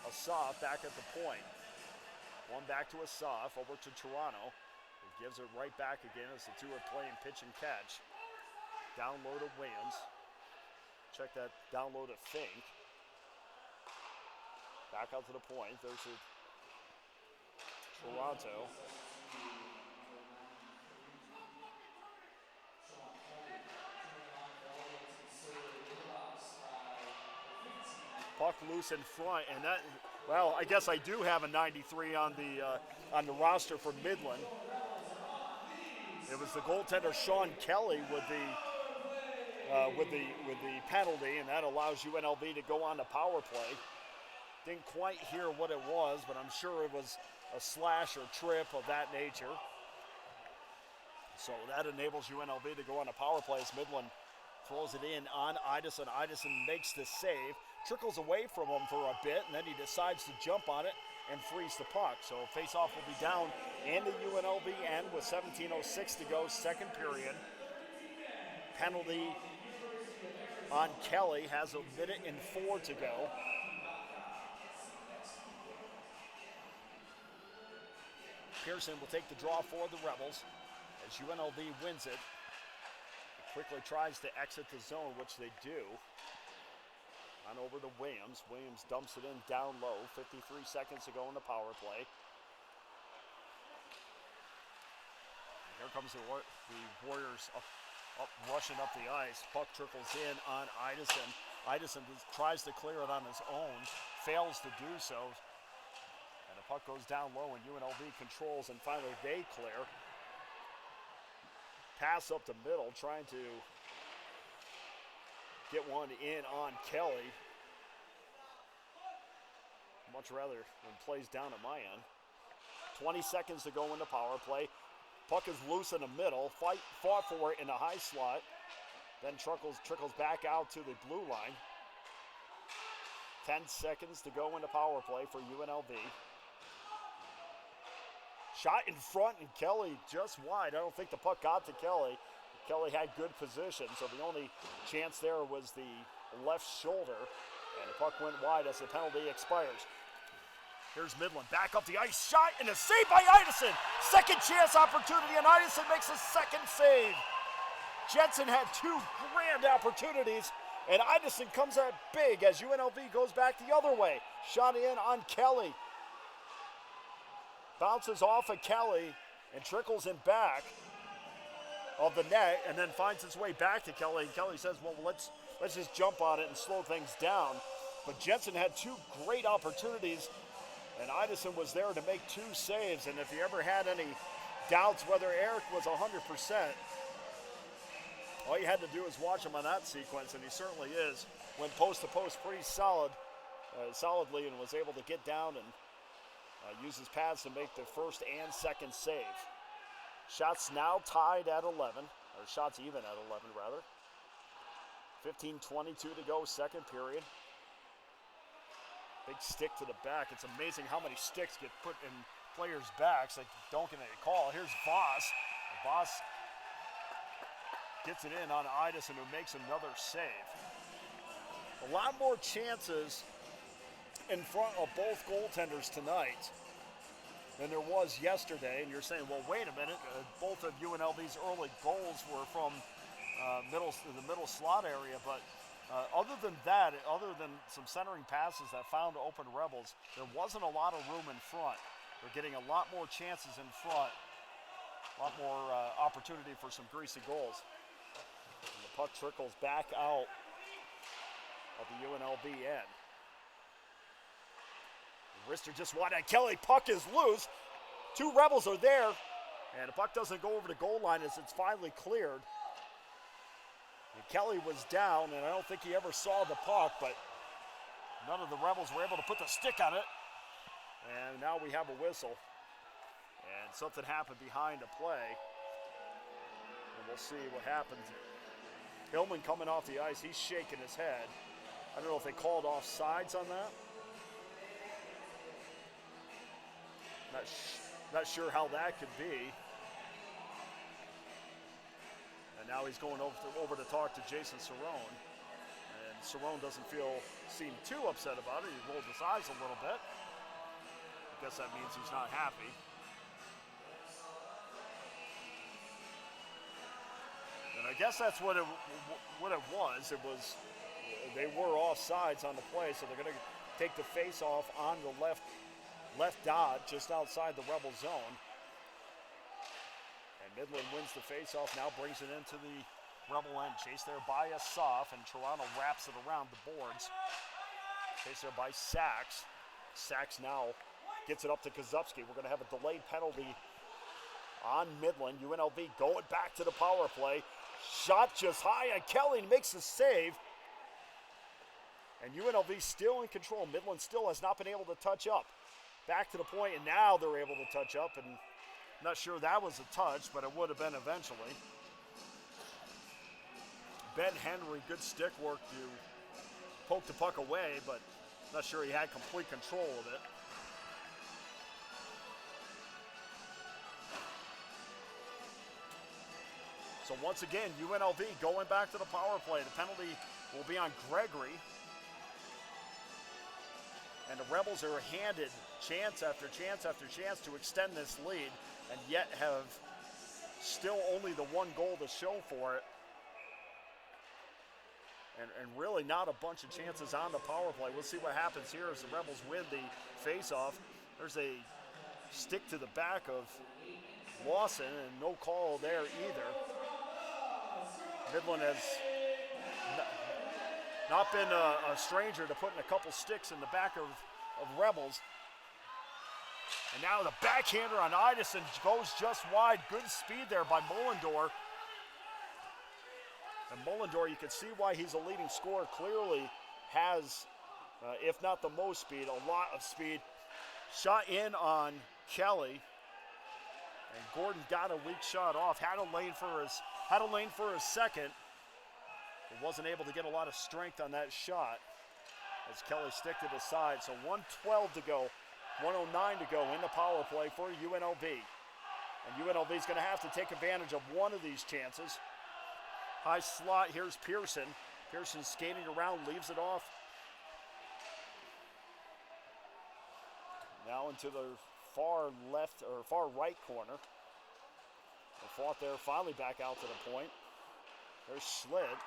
Asaf back at the point. One back to Asaf, over to Toronto. He gives it right back again as the two are playing pitch and catch. Down low to Williams. Check that down low to Fink. Back out to the point. There's a Toronto. Puck loose in front, and that, well, I guess I do have a 93 on the roster for Midland. It was the goaltender Sean Kelly with the penalty, and that allows UNLV to go on the power play. Didn't quite hear what it was, but I'm sure it was a slash or trip of that nature. So that enables UNLV to go on a power play as Midland throws it in on Idison. Idison makes the save, trickles away from him for a bit, and then he decides to jump on it and frees the puck. So face-off will be down in the UNLV end with 17:06 to go, second period. Penalty on Kelly, has 1:04 to go. Pearson will take the draw for the Rebels as UNLV wins it. He quickly tries to exit the zone, which they do. On over to Williams. Williams dumps it in down low. 53 seconds to go in the power play. And here comes the Warriors up rushing up the ice. Puck trickles in on Idison. Idison tries to clear it on his own. Fails to do so. And the puck goes down low and UNLV controls, and finally they clear. Pass up the middle, trying to get one in on Kelly. Much rather when plays down at my end. 20 seconds to go in the power play. Puck is loose in the middle. Fought for it in the high slot. Then trickles back out to the blue line. 10 seconds to go in the power play for UNLV. Shot in front, and Kelly just wide. I don't think the puck got to Kelly. Kelly had good position, so the only chance there was the left shoulder, and the puck went wide as the penalty expires. Here's Midland, back up the ice, shot, and a save by Idison. Second chance opportunity, and Idison makes a second save. Jensen had two grand opportunities, and Idison comes out big as UNLV goes back the other way. Shot in on Kelly. Bounces off of Kelly and trickles in back of the net, and then finds its way back to Kelly. And Kelly says, well, let's just jump on it and slow things down. But Jensen had two great opportunities, and Idison was there to make two saves. And if you ever had any doubts whether Eric was 100%, all you had to do was watch him on that sequence, and he certainly is. Went post to post pretty solidly, and was able to get down and use his pads to make the first and second save. Shots now tied at 11, or shots even at 11 rather. 15:22 to go, second period. Big stick to the back. It's amazing how many sticks get put in players' backs. They don't get any call. Here's Voss. Voss gets it in on Idison, who makes another save. A lot more chances in front of both goaltenders tonight than there was yesterday. And you're saying, well, wait a minute, both of UNLV's early goals were from the middle slot area, but other than that, other than some centering passes that found open Rebels, there wasn't a lot of room in front. They're getting a lot more chances in front, a lot more opportunity for some greasy goals. And the puck trickles back out of the UNLV end. Wrister just wide on Kelly. Puck is loose. Two Rebels are there. And the puck doesn't go over the goal line as it's finally cleared. And Kelly was down, and I don't think he ever saw the puck, but none of the Rebels were able to put the stick on it. And now we have a whistle. And something happened behind the play. And we'll see what happens. Hillman coming off the ice. He's shaking his head. I don't know if they called offsides on that. Not sure how that could be. And now he's going over to talk to Jason Cerrone. And Cerrone doesn't seem too upset about it. He rolled his eyes a little bit. I guess that means he's not happy. And I guess that's what it was. They were offsides on the play, so they're going to take the face-off on the left dot just outside the Rebel zone. And Midland wins the face-off, now brings it into the Rebel end. Chased there by Asaf, and Toronto wraps it around the boards. Chased there by Sachs. Sachs now gets it up to Kozubski. We're going to have a delayed penalty on Midland. UNLV going back to the power play. Shot just high on Kelly and makes the save. And UNLV still in control. Midland still has not been able to touch up. Back to the point, and now they're able to touch up. And I'm not sure that was a touch, but it would have been eventually. Ben Henry, good stick work to poke the puck away, but not sure he had complete control of it. So once again, UNLV going back to the power play. The penalty will be on Gregory. And the Rebels are handed chance after chance after chance to extend this lead, and yet have still only the one goal to show for it. And really not a bunch of chances on the power play. We'll see what happens here as the Rebels win the faceoff. There's a stick to the back of Lawson, and no call there either. Midland has not been a stranger to putting a couple sticks in the back of Rebels. And now the backhander on Idison goes just wide. Good speed there by Mullendorf. And Mullendorf, you can see why he's a leading scorer, clearly has, if not the most speed, a lot of speed. Shot in on Kelly. And Gordon got a weak shot off, had a lane for his second. But wasn't able to get a lot of strength on that shot as Kelly sticked it aside. So 1:12 to go, 1:09 to go in the power play for UNLV. And UNLV is going to have to take advantage of one of these chances. High slot, here's Pearson. Pearson skating around, leaves it off. Now into the far left or far right corner. They fought there, finally back out to the point. There's Schlitt.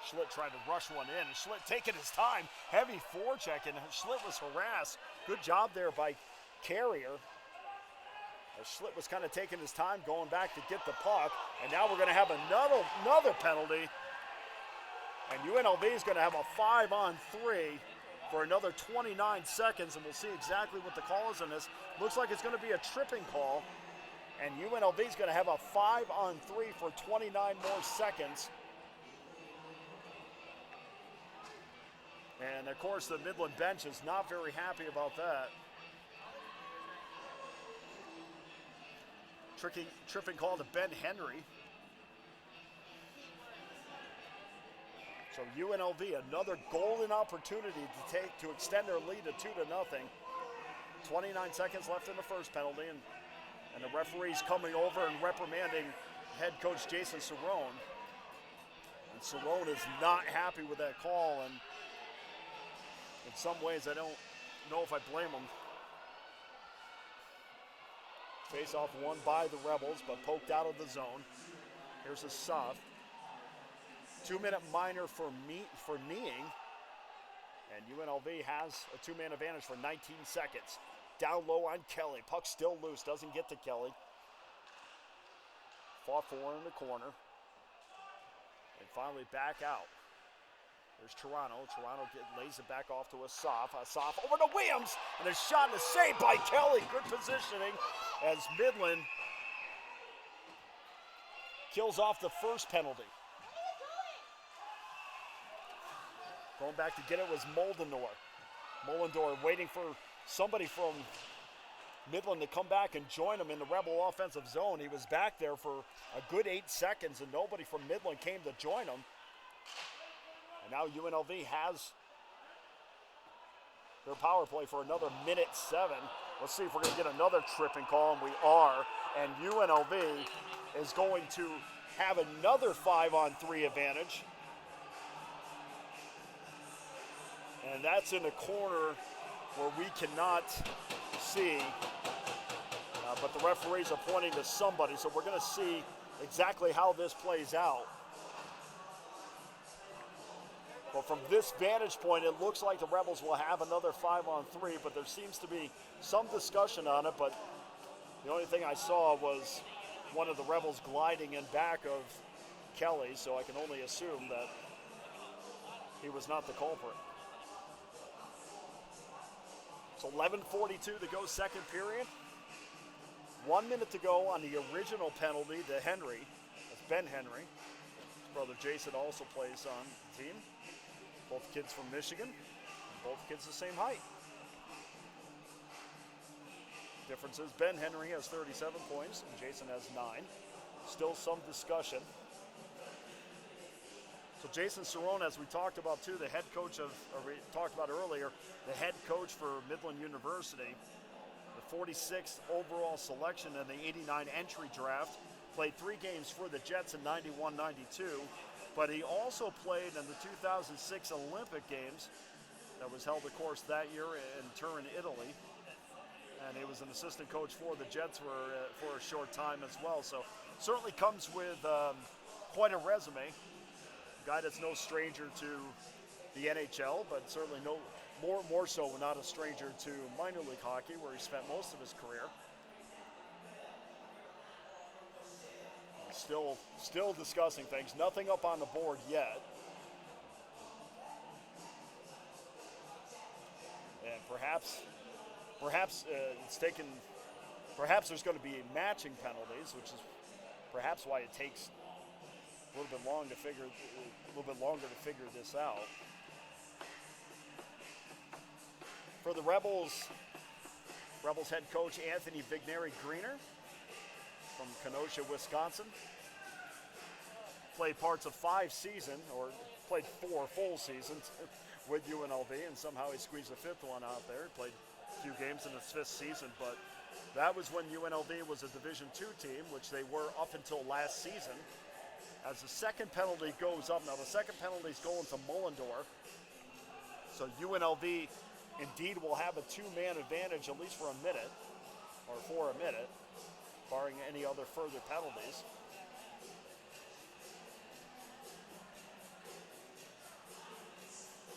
Schlitt tried to rush one in, and Schlitt taking his time. Heavy forecheck, and Schlitt was harassed. Good job there by Carrier. Schlitt was kind of taking his time going back to get the puck, and now we're going to have another penalty. And UNLV is going to have a 5-on-3 for another 29 seconds, and we'll see exactly what the call is on this. Looks like it's going to be a tripping call, and UNLV is going to have a 5-on-3 for 29 more seconds. And of course, the Midland bench is not very happy about that. Tripping call to Ben Henry. So UNLV, another golden opportunity to extend their lead to 2-0. 29 seconds left in the first penalty, and the referee's coming over and reprimanding head coach Jason Cerrone. And Cerrone is not happy with that call, and in some ways I don't know if I blame him. Face-off won by the Rebels, but poked out of the zone. Here's a soft. 2-minute minor for kneeing. And UNLV has a two-man advantage for 19 seconds. Down low on Kelly. Puck still loose, doesn't get to Kelly. Fought for in the corner. And finally back out. There's Toronto. Toronto lays it back off to Asaf. Asaf over to Williams. And a shot and a save by Kelly. Good positioning as Midland kills off the first penalty. Going back to get it was Mullendorf. Mullendorf waiting for somebody from Midland to come back and join him in the Rebel offensive zone. He was back there for a good 8 seconds, and nobody from Midland came to join him. And now UNLV has their power play for another 1:07. Let's see if we're going to get another tripping call, and we are. And UNLV is going to have another 5-on-3 advantage. And that's in the corner where we cannot see. But the referees are pointing to somebody, so we're going to see exactly how this plays out. But from this vantage point, it looks like the Rebels will have another 5-on-3, but there seems to be some discussion on it. But the only thing I saw was one of the Rebels gliding in back of Kelly, so I can only assume that he was not the culprit. So 11:42 to go, second period. 1 minute to go on the original penalty to Henry. That's Ben Henry. brother Jason also plays on the team. Both kids from Michigan. Both kids the same height. Difference is Ben Henry has 37 points and Jason has 9. Still some discussion. So Jason Cerrone, as we talked about too, the head coach of, or we talked about earlier, the head coach for Midland University, the 46th overall selection in the 89 entry draft, played 3 games for the Jets in 91-92, but he also played in the 2006 Olympic Games that was held, of course, that year in Turin, Italy. And he was an assistant coach for the Jets for a short time as well. So certainly comes with quite a resume. A guy that's no stranger to the NHL, but certainly more so not a stranger to minor league hockey, where he spent most of his career. Still discussing things. Nothing up on the board yet. And perhaps it's taken. Perhaps there's going to be matching penalties, which is perhaps why it takes a little bit longer to figure this out. For the Rebels head coach Anthony Vigneri-Greener from Kenosha, Wisconsin, played parts of 5 seasons, or played 4 full seasons with UNLV, and somehow he squeezed a 5th one out there. Played few games in his 5th season, but that was when UNLV was a Division II team, which they were up until last season. As the second penalty goes up, now the second penalty is going to Mullendorf, so UNLV indeed will have a 2-man advantage at least for a minute, barring any other further penalties.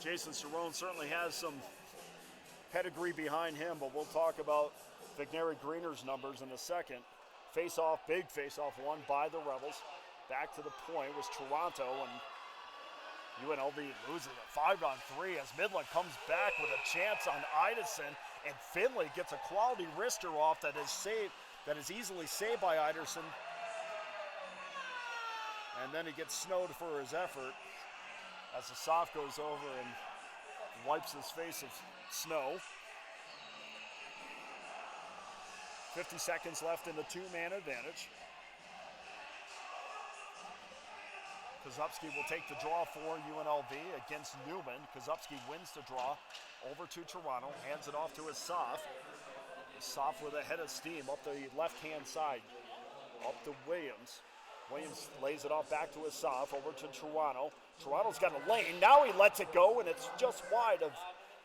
Jason Cerrone certainly has some pedigree behind him, but we'll talk about Vigneri-Greener's numbers in a second. Face-off, big face-off won by the Rebels. Back to the point was Toronto, and UNLV loses a 5-on-3 as Midland comes back with a chance on Iderson, and Finley gets a quality wrister off that is easily saved by Iderson. And then he gets snowed for his effort as the soft goes over and wipes his face of snow. 50 seconds left in the 2-man advantage. Kozubski will take the draw for UNLV against Newman. Kozubski wins the draw over to Toronto, hands it off to Asaf. Asaf with a head of steam up the left-hand side, up to Williams. Williams lays it off back to Asaf, over to Toronto. Toronto's got a lane. Now he lets it go, and it's just wide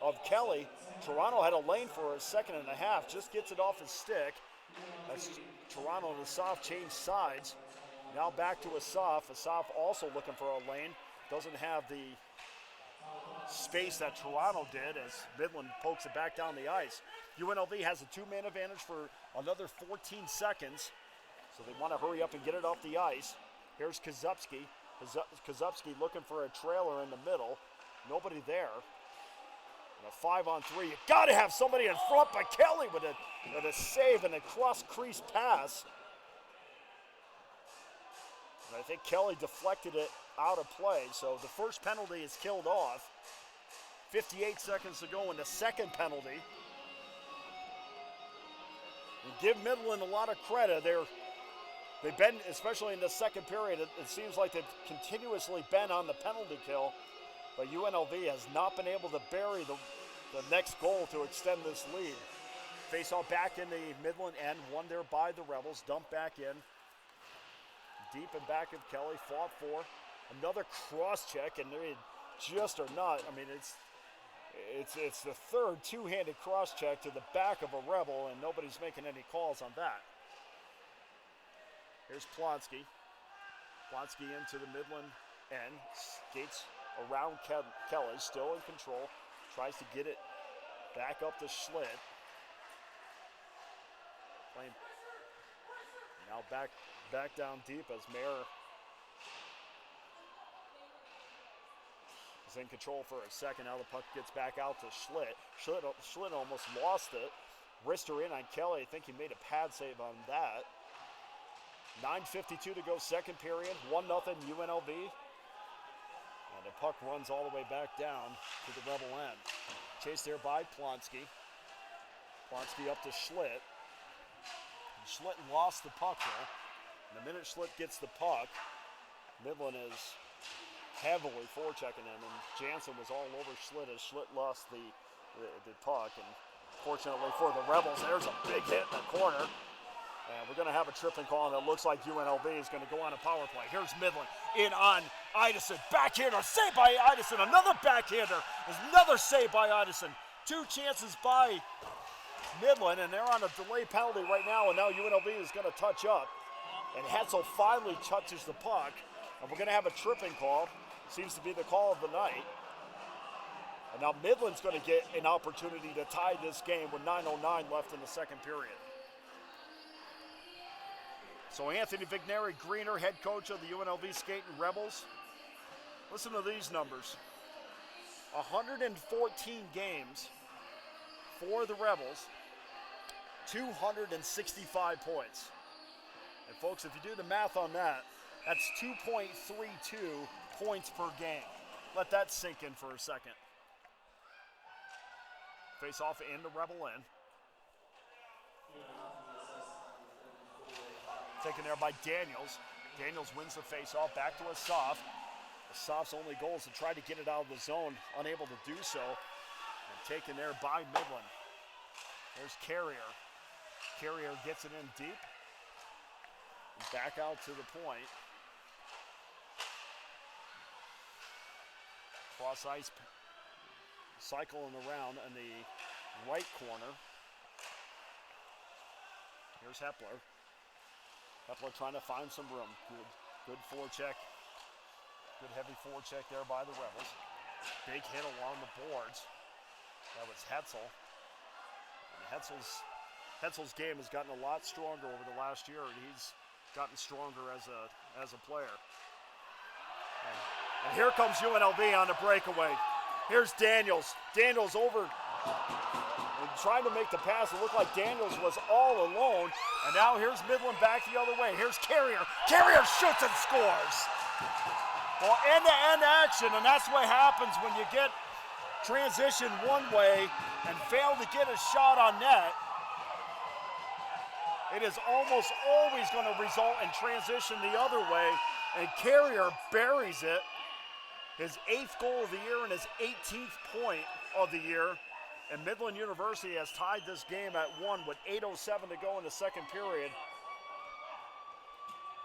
of Kelly. Toronto had a lane for a second and a half, just gets it off his stick. That's Toronto and Asaf change sides. Now back to Asaf. Asaf also looking for a lane. Doesn't have the space that Toronto did as Midland pokes it back down the ice. UNLV has a 2-man advantage for another 14 seconds. So they want to hurry up and get it off the ice. Here's Kozubski. Kozubski looking for a trailer in the middle. Nobody there. And a 5-on-3. You got to have somebody in front, but Kelly with a save and a cross-crease pass. And I think Kelly deflected it out of play. So the first penalty is killed off. 58 seconds to go in the second penalty. And give Midland a lot of credit. They've been, especially in the second period, it seems like they've continuously been on the penalty kill, but UNLV has not been able to bury the next goal to extend this lead. Face-off back in the Midland end, won there by the Rebels, dumped back in. Deep in back of Kelly, fought for. Another cross-check, and they just are not, I mean, it's the third two-handed cross-check to the back of a Rebel, and nobody's making any calls on that. Here's Plonsky. Plonsky into the Midland end. Skates around Kelly, still in control. Tries to get it back up to Schlitt. Playing now back down deep as Mayer is in control for a second. Now the puck gets back out to Schlitt. Schlitt almost lost it. Wrister in on Kelly. I think he made a pad save on that. 9:52 to go, second period. 1-0 UNLV And the puck runs all the way back down to the Rebel end. Chased there by Plonsky. Plonsky up to Schlitt. And Schlitt lost the puck there. And the minute Schlitt gets the puck, Midland is heavily forechecking him, and Jansen was all over Schlitt as Schlitt lost the puck. And fortunately for the Rebels, there's a big hit in the corner. And we're going to have a tripping call, and it looks like UNLV is going to go on a power play. Here's Midland in on Idison. Backhander, save by Idison. Another backhander. There's another save by Idison. 2 chances by Midland, and they're on a delay penalty right now, and now UNLV is going to touch up. And Hetzel finally touches the puck, and we're going to have a tripping call. Seems to be the call of the night. And now Midland's going to get an opportunity to tie this game with 9:09 left in the second period. So Anthony Vigneri-Greener, head coach of the UNLV Skating Rebels. Listen to these numbers. 114 games for the Rebels, 265 points. And folks, if you do the math on that, that's 2.32 points per game. Let that sink in for a second. Face off in the Rebel end. Taken there by Daniels. Daniels wins the face-off, back to Asaf. Asaf's only goal is to try to get it out of the zone, unable to do so. And taken there by Midland. There's Carrier. Carrier gets it in deep. And back out to the point. Cross ice, cycling around in the right corner. Here's Hepler. Hepler trying to find some room. Good forecheck. Good heavy forecheck there by the Rebels. Big hit along the boards. That was Hetzel. And Hetzel's game has gotten a lot stronger over the last year, and he's gotten stronger as a player. And here comes UNLV on the breakaway. Here's Daniels. Daniels over and trying to make the pass. It looked like Daniels was all alone. And now here's Midland back the other way. Here's Carrier. Carrier shoots and scores. Well, end-to-end action, and that's what happens when you get transition one way and fail to get a shot on net. It is almost always going to result in transition the other way, and Carrier buries it. His 8th goal of the year and his 18th point of the year. And Midland University has tied this game at 1 with 8:07 to go in the second period.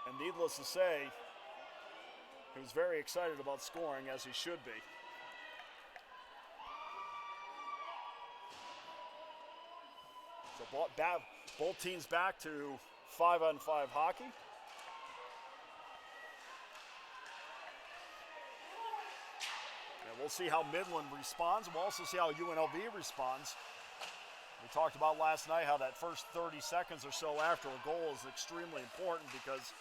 And needless to say, he was very excited about scoring, as he should be. So both teams back to 5-on-5 hockey. We'll see how Midland responds. We'll also see how UNLV responds. We talked about last night how that first 30 seconds or so after a goal is extremely important, because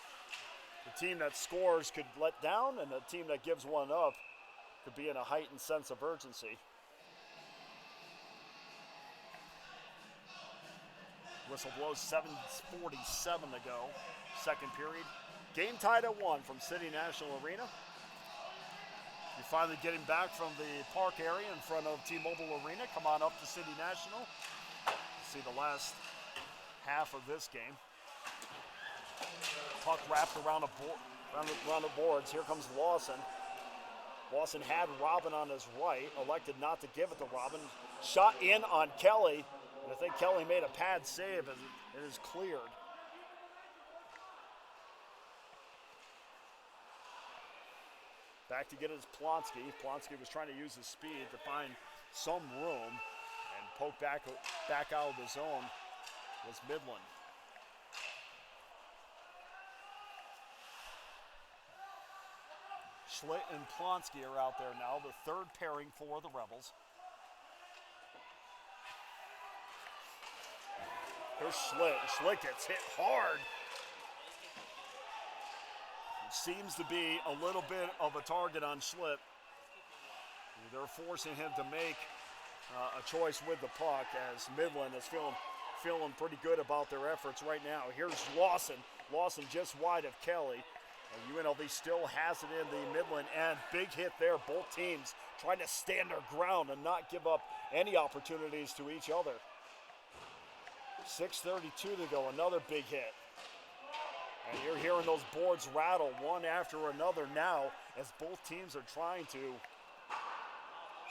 the team that scores could let down, and the team that gives one up could be in a heightened sense of urgency. Whistle blows, 7:47 to go, second period. Game tied at 1 from City National Arena. You're finally getting back from the park area in front of T-Mobile Arena. Come on up to City National. See the last half of this game. Puck wrapped around the boards. Here comes Lawson. Lawson had Robin on his right, elected not to give it to Robin. Shot in on Kelly, and I think Kelly made a pad save, and it is cleared. Back to get it is Plonsky. Plonsky was trying to use his speed to find some room, and poke back out of the zone was Midland. Schlitt and Plonsky are out there now, the third pairing for the Rebels. Here's Schlitt. Schlitt gets hit hard. Seems to be a little bit of a target on Schlitt. They're forcing him to make a choice with the puck, as Midland is feeling pretty good about their efforts right now. Here's Lawson. Lawson just wide of Kelly. And UNLV still has it in the Midland end. Big hit there. Both teams trying to stand their ground and not give up any opportunities to each other. 6:32 to go. Another big hit. And you're hearing those boards rattle one after another now as both teams are trying to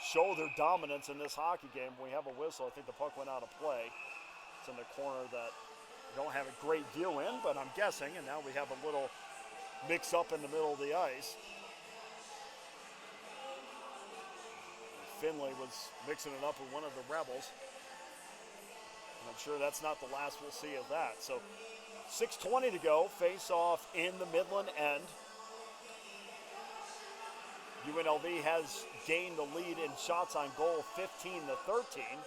show their dominance in this hockey game. We have a whistle. I think the puck went out of play. It's in the corner that we don't have a great view in, but I'm guessing. And now we have a little mix up in the middle of the ice. Finley was mixing it up with one of the Rebels. And I'm sure that's not the last we'll see of that. So 6:20 to go, face off in the Midland end. UNLV has gained the lead in shots on goal 15-13.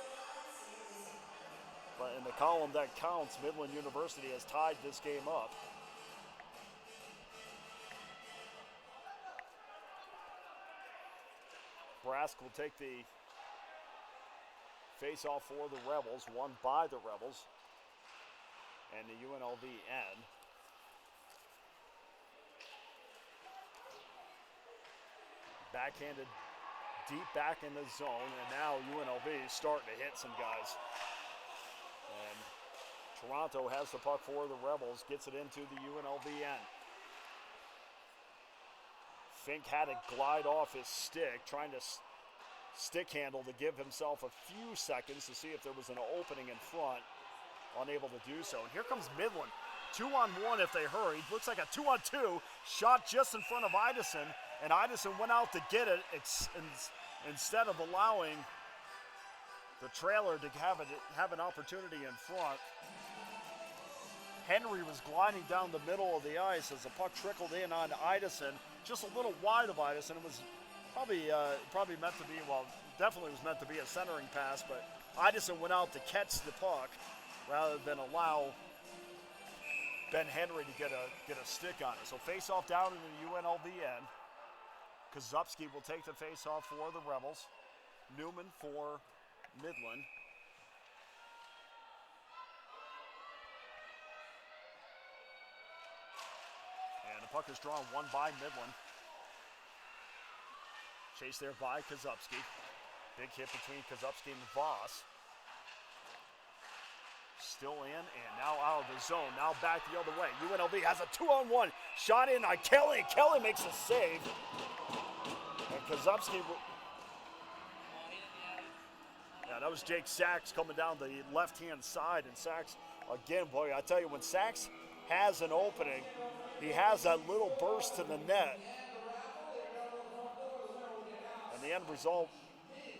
But in the column that counts, Midland University has tied this game up. Brask will take the face-off for the Rebels, won by the Rebels, and the UNLV end. Backhanded deep back in the zone, and now UNLV is starting to hit some guys. And Toronto has the puck for the Rebels, gets it into the UNLV end. Fink had to glide off his stick, trying to stick handle to give himself a few seconds to see if there was an opening in front. Unable to do so. And here comes Midland. 2-on-1 if they hurry. Looks like a 2-on-2. Shot just in front of Idison. And Idison went out to get it instead of allowing the trailer to have an opportunity in front. Henry was gliding down the middle of the ice as the puck trickled in on Idison. Just a little wide of Idison. It was probably meant to be, well, definitely was meant to be a centering pass, but Idison went out to catch the puck rather than allow Ben Henry to get a stick on it. So face-off down in the UNLV end. Kozubski will take the face-off for the Rebels. Newman for Midland. And the puck is drawn, won by Midland. Chased there by Kozubski. Big hit between Kozubski and Voss. Still in, and now out of the zone. Now back the other way. UNLV has a 2-on-1. Shot in on Kelly. Kelly makes a save. And Kozubski. Yeah, that was Jake Sachs coming down the left-hand side. And Sachs, again, boy, I tell you, when Sachs has an opening, he has that little burst to the net. And the end result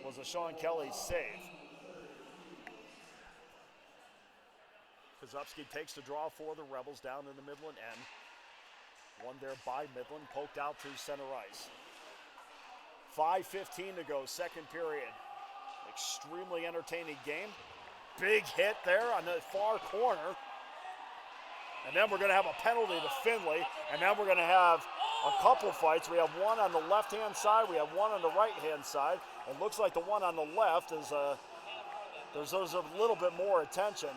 was a Sean Kelly save. Kozubski takes the draw for the Rebels down in the Midland end. One there by Midland, poked out to center ice. 5:15 to go, second period. Extremely entertaining game. Big hit there on the far corner. And then we're going to have a penalty to Finley. And then we're going to have a couple fights. We have one on the left-hand side. We have one on the right-hand side. It looks like the one on the left is there's a little bit more attention.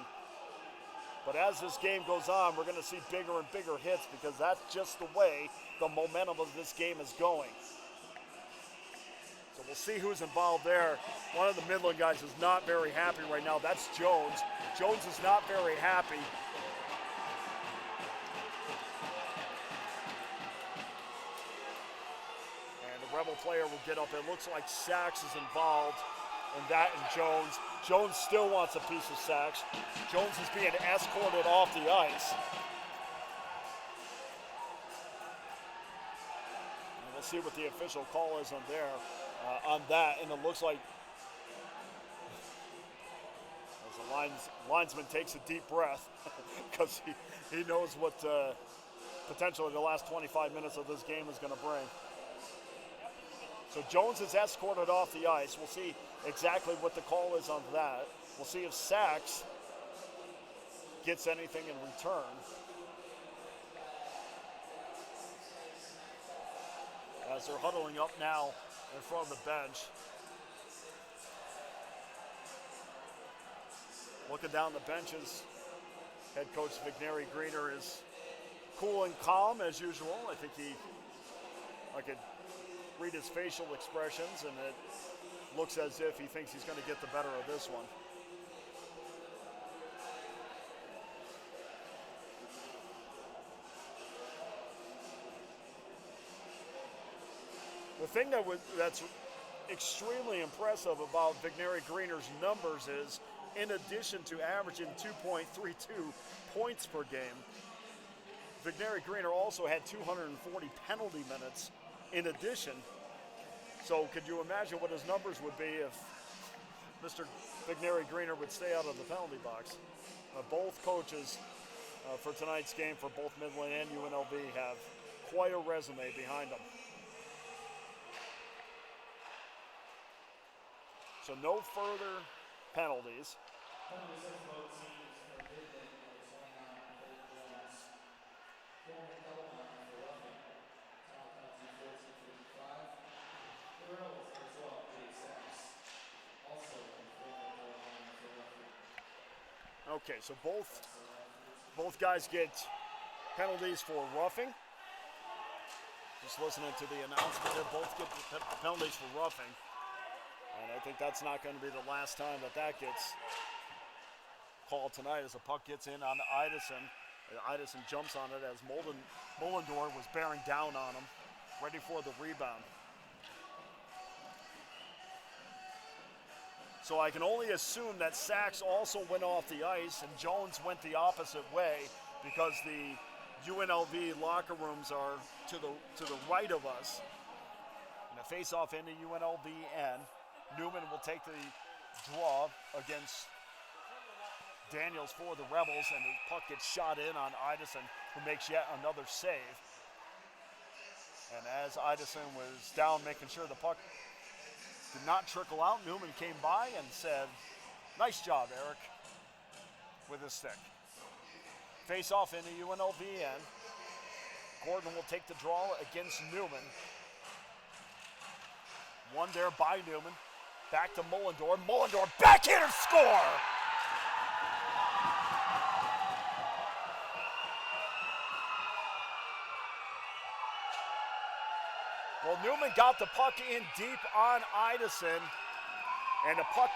But as this game goes on, we're going to see bigger and bigger hits because that's just the way the momentum of this game is going. So we'll see who's involved there. One of the Midland guys is not very happy right now. That's Jones. Jones is not very happy. And the Rebel player will get up. It looks like Sachs is involved in that, and Jones. Jones still wants a piece of Sachs. Jones is being escorted off the ice. And we'll see what the official call is on there, on that. And it looks like as the linesman takes a deep breath because he knows what potentially the last 25 minutes of this game is going to bring. So Jones is escorted off the ice. We'll see exactly what the call is on that. We'll see if Sachs gets anything in return. As they're huddling up now in front of the bench. Looking down the benches, head coach Vigneri Greener is cool and calm as usual. I think I could read his facial expressions, and it looks as if he thinks he's going to get the better of this one. The thing that's extremely impressive about Vigneri Greener's numbers is, in addition to averaging 2.32 points per game, Vigneri Greener also had 240 penalty minutes in addition. So could you imagine what his numbers would be if Mr. Vigneri Greener would stay out of the penalty box? Both coaches for tonight's game for both Midland and UNLV have quite a resume behind them. So no further penalties. Okay, so both guys get penalties for roughing. Just listening to the announcement there, both get penalties for roughing. And I think that's not going to be the last time that gets called tonight, as the puck gets in on Idison. Idison jumps on it as Mullendorf was bearing down on him, ready for the rebound. So I can only assume that Sachs also went off the ice and Jones went the opposite way, because the UNLV locker rooms are to the right of us. And a face-off into UNLV end. Newman will take the draw against Daniels for the Rebels, and the puck gets shot in on Idison, who makes yet another save. And as Idison was down making sure the puck did not trickle out, Newman came by and said, "Nice job, Eric," with his stick. Face off into UNLV end. Gordon will take the draw against Newman. One there by Newman. Back to Mullendorf. Mullendorf backhander score! Well, Newman got the puck in deep on Idison, and the puck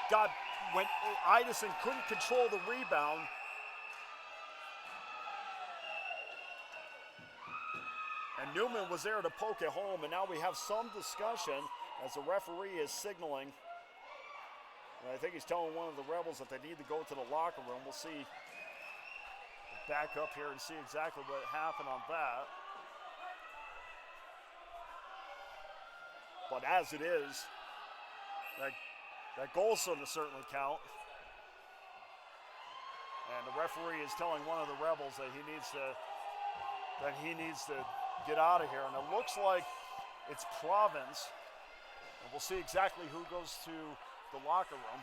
when Idison couldn't control the rebound. And Newman was there to poke it home, and now we have some discussion as the referee is signaling. And I think he's telling one of the Rebels that they need to go to the locker room. We'll see. Back up here and see exactly what happened on that. But as it is, that goal should certainly count. And the referee is telling one of the Rebels that he needs to get out of here. And it looks like it's Province. And we'll see exactly who goes to the locker room.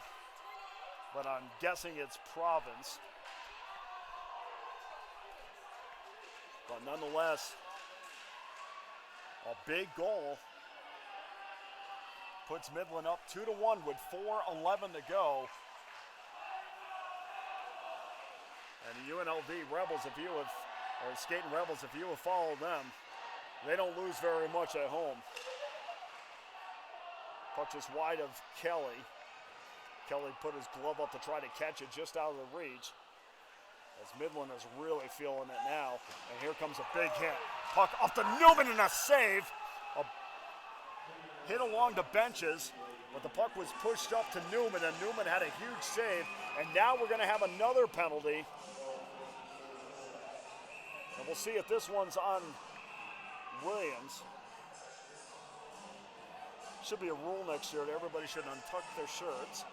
But I'm guessing it's Province. But nonetheless, a big goal puts Midland up 2-1 with 4:11 to go. And the UNLV Rebels, Skating Rebels, if you have followed them, they don't lose very much at home. Puck just wide of Kelly. Kelly put his glove up to try to catch it just out of the reach, as Midland is really feeling it now. And here comes a big hit. Puck off to Newman and a save. A hit along the benches, but the puck was pushed up to Newman, and Newman had a huge save. And now we're going to have another penalty. And we'll see if this one's on Williams. Should be a rule next year that everybody should untuck their shirts.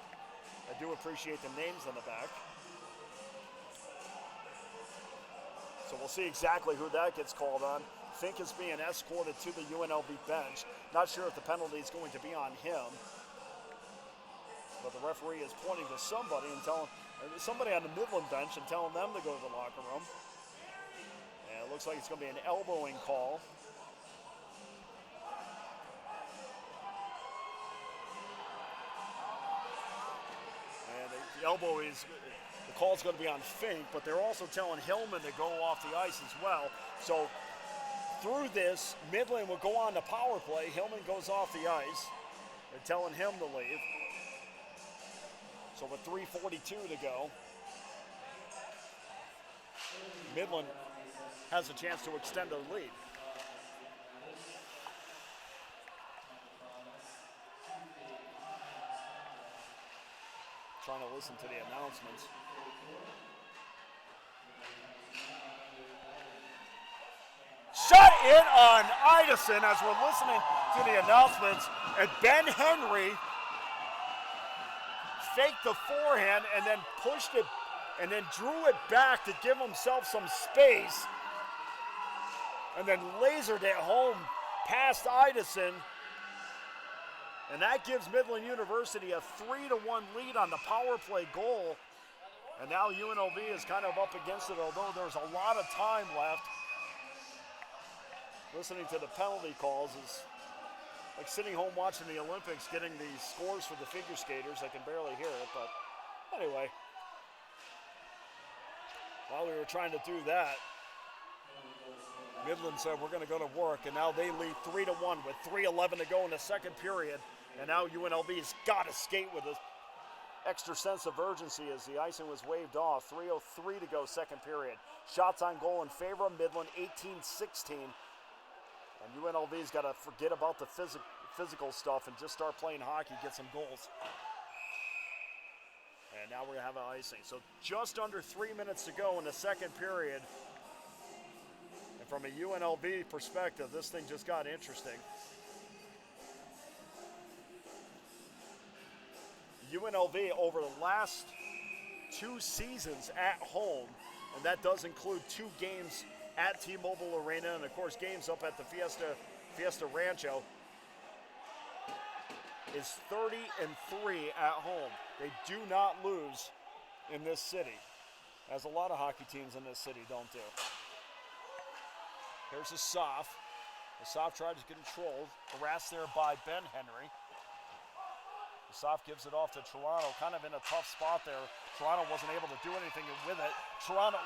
I do appreciate the names on the back. So we'll see exactly who that gets called on. Fink is being escorted to the UNLV bench. Not sure if the penalty is going to be on him. But the referee is pointing to somebody on the Midland bench and telling them to go to the locker room. And it looks like it's going to be an elbowing call. The call's going to be on Fink, but they're also telling Hillman to go off the ice as well. So through this, Midland will go on the power play. Hillman goes off the ice. They're telling him to leave. So with 3:42 to go, Midland has a chance to extend their lead. Trying to listen to the announcements. Shut in on Idison as we're listening to the announcements. And Ben Henry faked the forehand and then pushed it and then drew it back to give himself some space. And then lasered it home past Idison. And that gives Midland University a 3-1 lead on the power play goal. And now UNLV is kind of up against it, although there's a lot of time left. Listening to the penalty calls is like sitting home watching the Olympics, getting the scores for the figure skaters. I can barely hear it, but anyway. While we were trying to do that, Midland said we're going to go to work, and now they lead 3-1 with 3:11 to go in the second period. And now UNLV's got to skate with an extra sense of urgency as the icing was waved off. 3:03 to go, second period. Shots on goal in favor of Midland, 18-16. And UNLV's got to forget about the physical stuff and just start playing hockey, get some goals. And now we're going to have an icing. So just under 3 minutes to go in the second period. And from a UNLV perspective, this thing just got interesting. UNLV over the last 2 seasons at home, and that does include 2 games at T-Mobile Arena and, of course, games up at the Fiesta Rancho, is 30-3 at home. They do not lose in this city, as a lot of hockey teams in this city don't do. Here's Asaf. Asaf tries to control, harassed there by Ben Henry. Asaf gives it off to Toronto, kind of in a tough spot there. Toronto wasn't able to do anything with it. Toronto,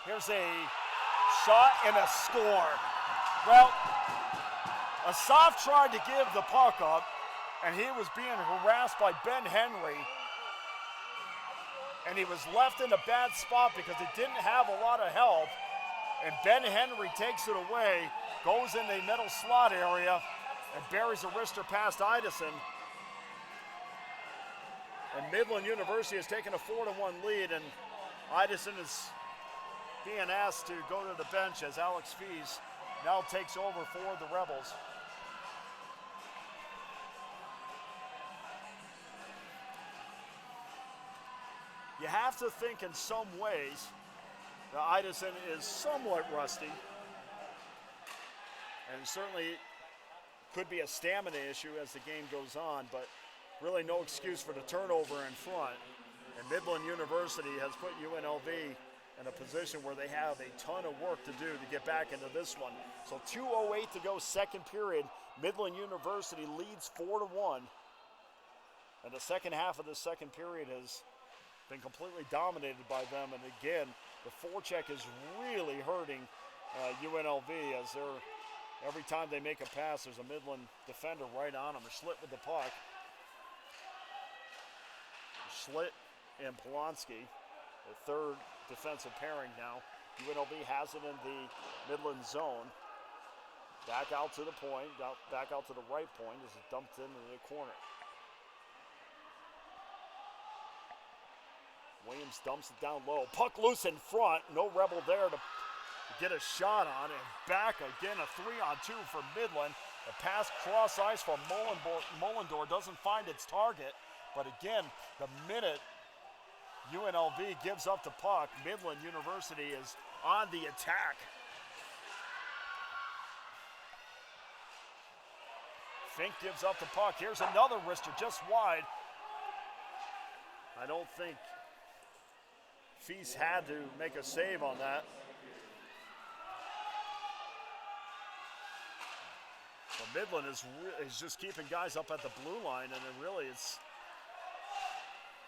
here's a shot and a score. Well, Asaf tried to give the puck up, and he was being harassed by Ben Henry. And he was left in a bad spot because he didn't have a lot of help. And Ben Henry takes it away, goes in the middle slot area, and buries a wrister past Idison. And Midland University has taken a 4-1 lead, and Idison is being asked to go to the bench as Alex Fees now takes over for the Rebels. You have to think in some ways that Idison is somewhat rusty, and certainly could be a stamina issue as the game goes on, but really no excuse for the turnover in front. And Midland University has put UNLV in a position where they have a ton of work to do to get back into this one. So 2:08 to go, second period. Midland University leads 4-1. And the second half of the second period has been completely dominated by them. And again, the forecheck is really hurting UNLV as they're, every time they make a pass, there's a Midland defender right on them. Schlitt with the puck. Schlitt and Polonsky, the third defensive pairing now. UNLV has it in the Midland zone. Back out to the point, back out to the right point as it's dumped into the corner. Williams dumps it down low. Puck loose in front. No Rebel there to get a shot on. And back again, a 3-on-2 for Midland. The pass cross ice from Mullendor doesn't find its target. But again, the minute UNLV gives up the puck, Midland University is on the attack. Fink gives up the puck. Here's another wrister just wide. I don't think Feast had to make a save on that. But Midland is just keeping guys up at the blue line, and it really is.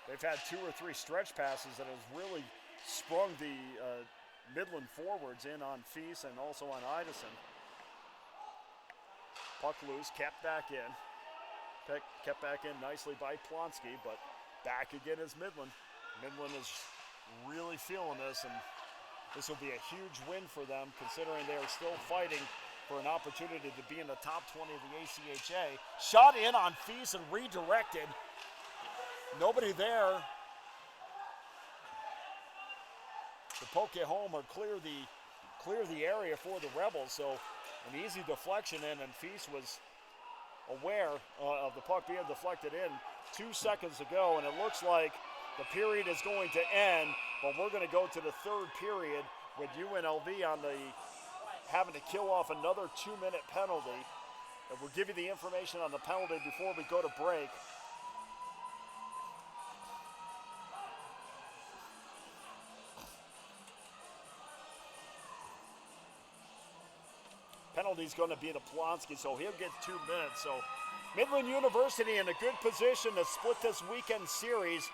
They've had 2 or 3 stretch passes that has really sprung the Midland forwards in on Feast and also on Idison. Puck loose, kept back in. Kept back in nicely by Plonsky, but back again is Midland. Midland is really feeling this, and this will be a huge win for them considering they are still fighting for an opportunity to be in the top 20 of the ACHA. Shot in on Feast and redirected. Nobody there to poke it home or clear the area for the Rebels. So an easy deflection in, and Feast was aware of the puck being deflected in 2 seconds ago, and it looks like the period is going to end, but we're going to go to the third period with UNLV having to kill off another 2-minute penalty. And we'll give you the information on the penalty before we go to break. Penalty's going to be to Plonsky, so he'll get 2 minutes. So Midland University in a good position to split this weekend series.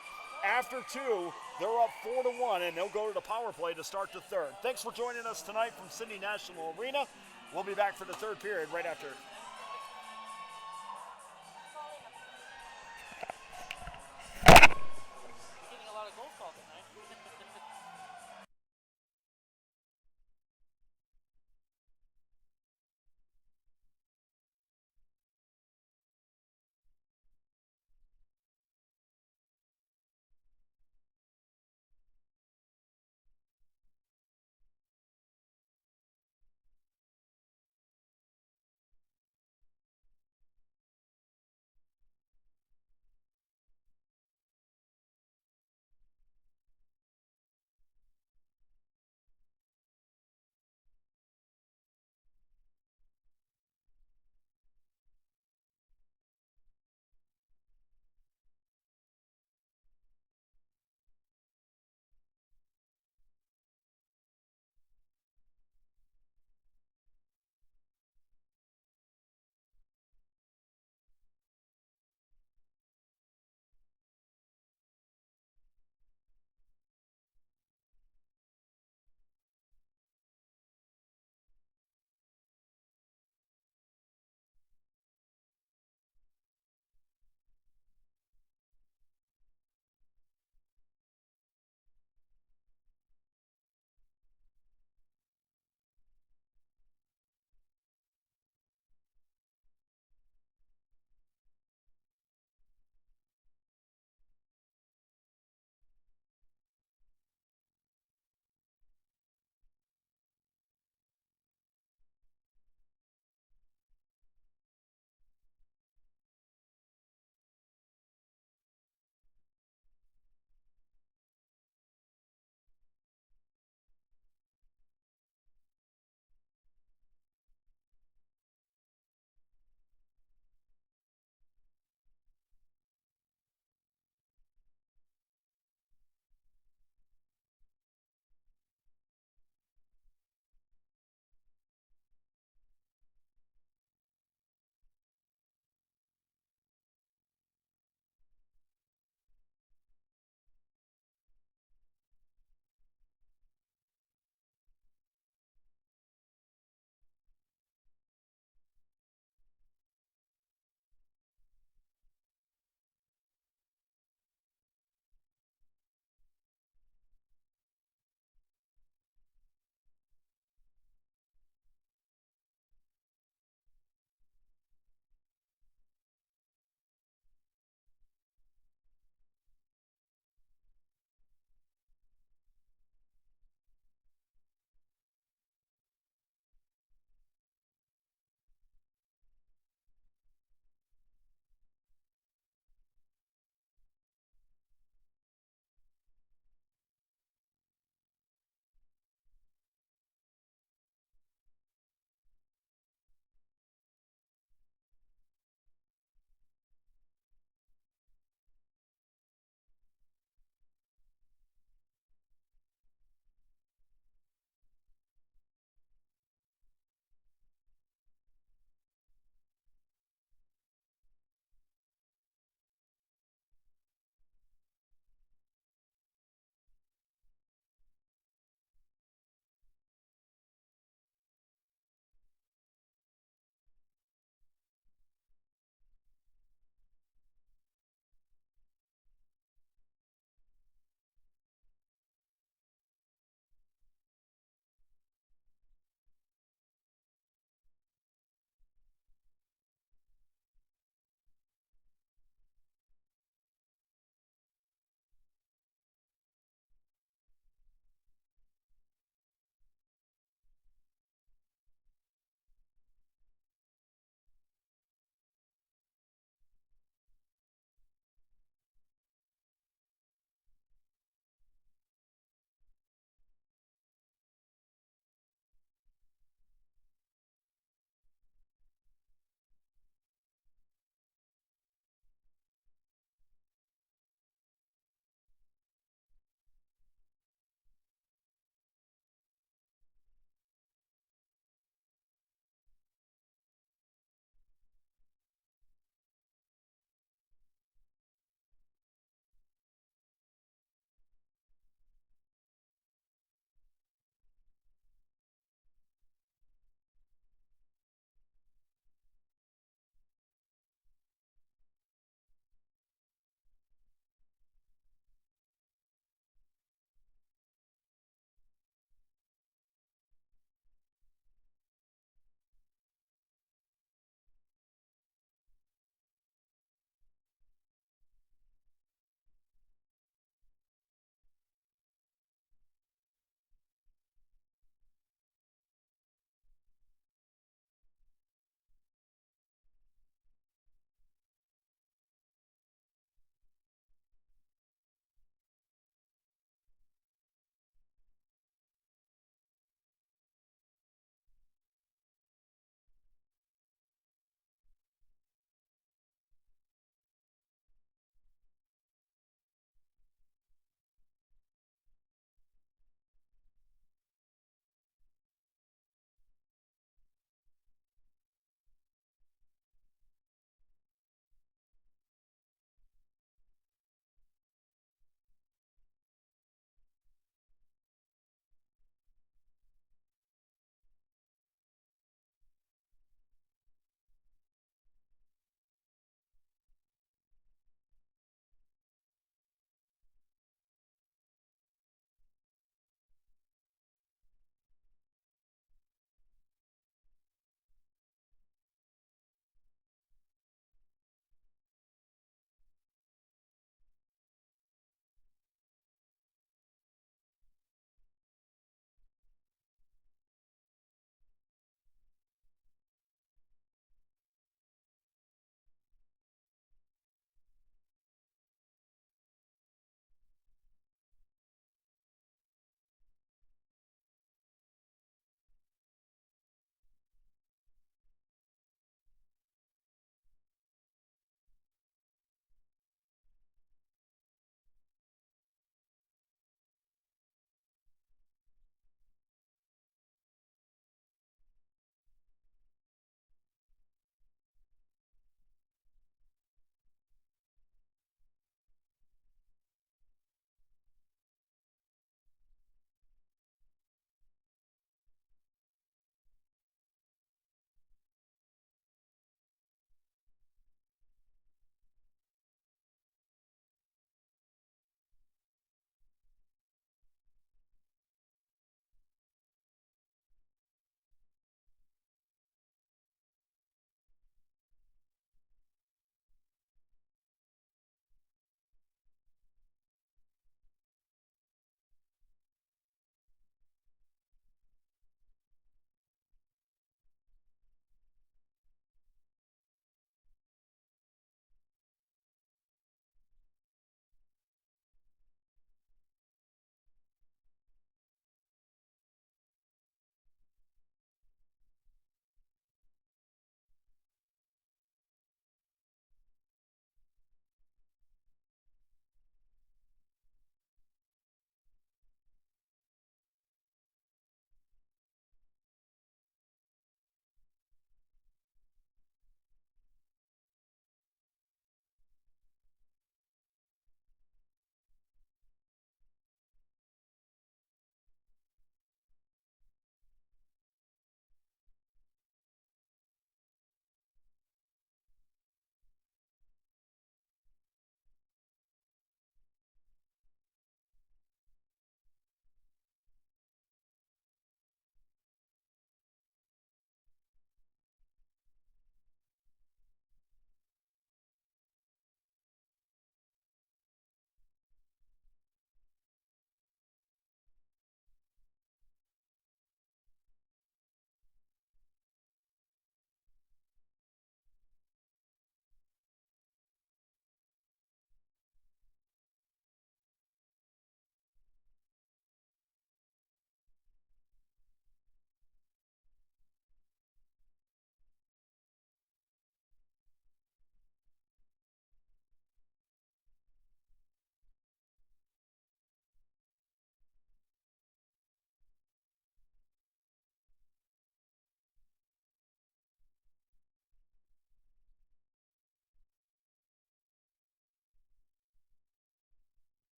After 2, they're up 4-1, and they'll go to the power play to start the third. Thanks for joining us tonight from Sydney National Arena. We'll be back for the third period right after.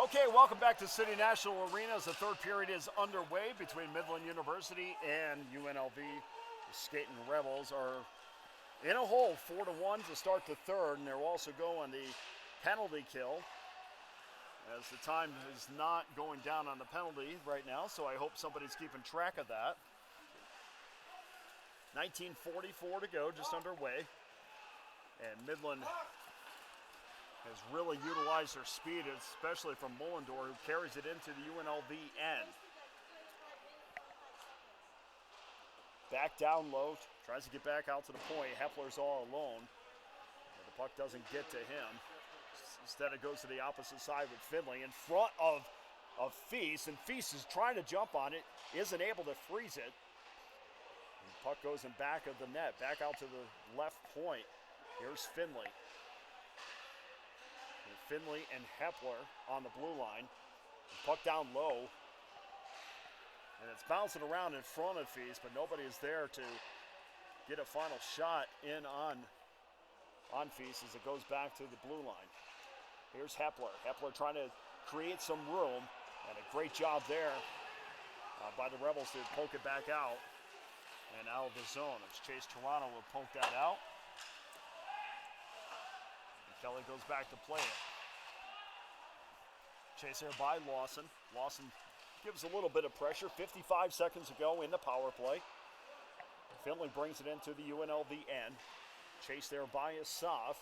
Okay, welcome back to City National Arena as the third period is underway between Midland University and UNLV. The Skating Rebels are in a hole, 4-1 to start the third, and they'll also go on the penalty kill as the time is not going down on the penalty right now, so I hope somebody's keeping track of that. 19:44 to go, just underway, and Midland has really utilized their speed, especially from Mullendor, who carries it into the UNLV end. Back down low, tries to get back out to the point. Hepler's all alone. And the puck doesn't get to him. Instead, it goes to the opposite side with Finley in front of Feast, and Feast is trying to jump on it, isn't able to freeze it. And the puck goes in back of the net, back out to the left point. Here's Finley. And Finley and Hepler on the blue line. Puck down low. And it's bouncing around in front of Feast, but nobody is there to get a final shot in on Feast as it goes back to the blue line. Here's Hepler. Hepler trying to create some room, and a great job there by the Rebels to poke it back out and out of the zone. As Chase Toronto will poke that out. And Kelly goes back to play it. Chase there by Lawson. Lawson gives a little bit of pressure. 55 seconds to go in the power play. Finley brings it into the UNLV end. Chase there by Asaf.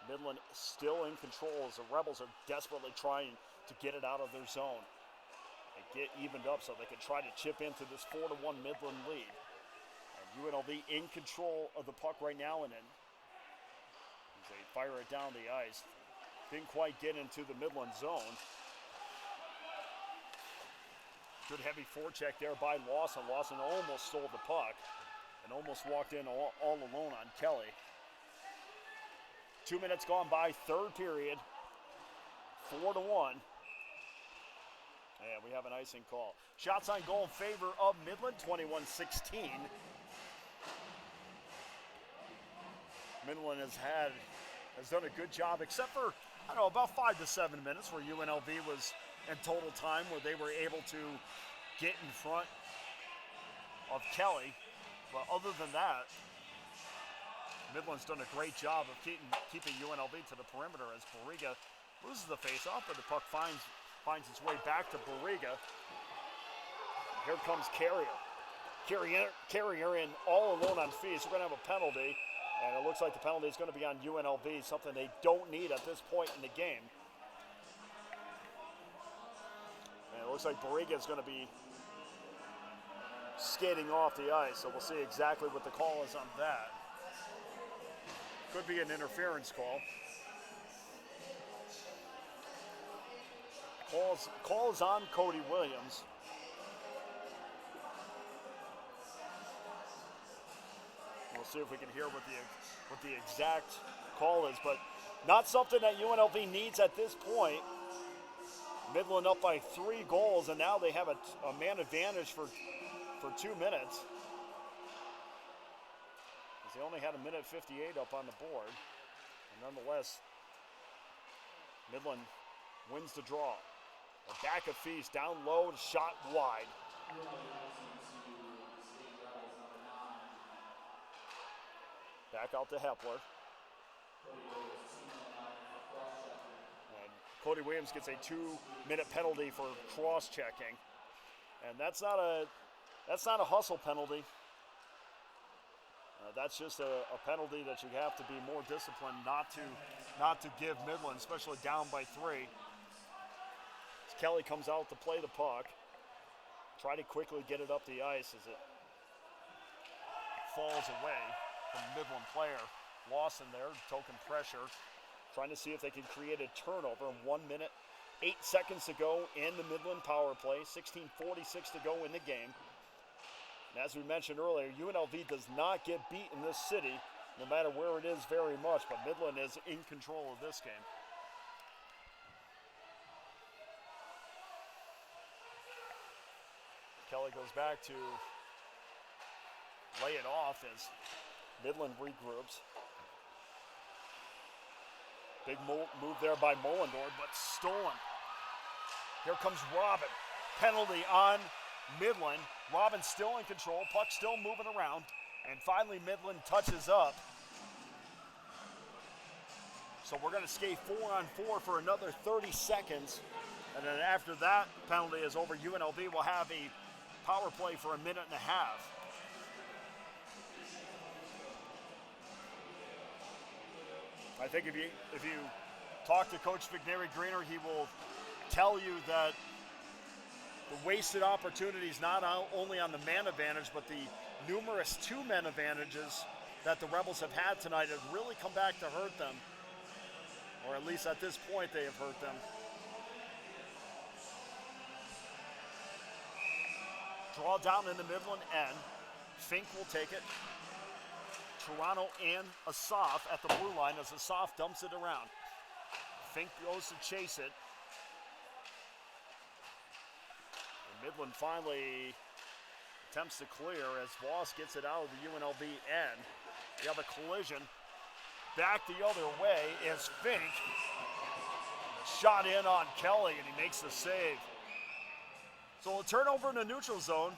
Midland still in control as the Rebels are desperately trying to get it out of their zone and get evened up so they can try to chip into this 4-1 Midland lead. And UNLV in control of the puck right now, and then as they fire it down the ice. Didn't quite get into the Midland zone. Good heavy forecheck there by Lawson. Lawson almost stole the puck and almost walked in all alone on Kelly. 2 minutes gone by, third period, 4-1. And we have an icing call. Shots on goal in favor of Midland, 21-16. Midland has done a good job, except for, I don't know, about 5 to 7 minutes where UNLV was in total time, where they were able to get in front of Kelly. But other than that, Midland's done a great job of keeping UNLV to the perimeter as Barriga loses the faceoff, but the puck finds its way back to Barriga. Here comes Carrier. Carrier in all alone on Feast. We're going to have a penalty, and it looks like the penalty is going to be on UNLV, something they don't need at this point in the game. And it looks like Barriga is going to be skating off the ice, so we'll see exactly what the call is on that. Could be an interference call. Call is on Cody Williams. We'll see if we can hear what the exact call is, but not something that UNLV needs at this point. Midland up by 3 goals, and now they have a man advantage for 2 minutes. They only had 1:58 up on the board. And nonetheless, Midland wins the draw. A back of Feast, down low, shot wide. Back out to Hepler. And Cody Williams gets a 2-minute penalty for cross-checking. And that's not a hustle penalty. That's just a penalty that you have to be more disciplined not to give Midland, especially down by 3. As Kelly comes out to play the puck, try to quickly get it up the ice as it falls away from Midland player. Lawson there, token pressure, trying to see if they can create a turnover. 1 minute, 8 seconds to go in the Midland power play. 16:46 to go in the game. And as we mentioned earlier, UNLV does not get beat in this city, no matter where it is, very much, but Midland is in control of this game. Kelly goes back to lay it off as Midland regroups. Big move there by Mullendorf, but stolen. Here comes Robin. Penalty on Midland. Robin still in control. Puck still moving around. And finally Midland touches up. So we're going to skate 4-on-4 for another 30 seconds. And then after that penalty is over, UNLV will have a power play for a minute and a half. I think if you talk to Coach McNary-Greener, he will tell you that the wasted opportunities not only on the man advantage, but the numerous two-man advantages that the Rebels have had tonight have really come back to hurt them. Or at least at this point they have hurt them. Draw down in the Midland end. Fink will take it. Toronto and Asaf at the blue line as Asaf dumps it around. Fink goes to chase it. And Midland finally attempts to clear as Voss gets it out of the UNLV end. You have a collision. Back the other way is Fink. Shot in on Kelly and he makes the save. So a turnover in the neutral zone.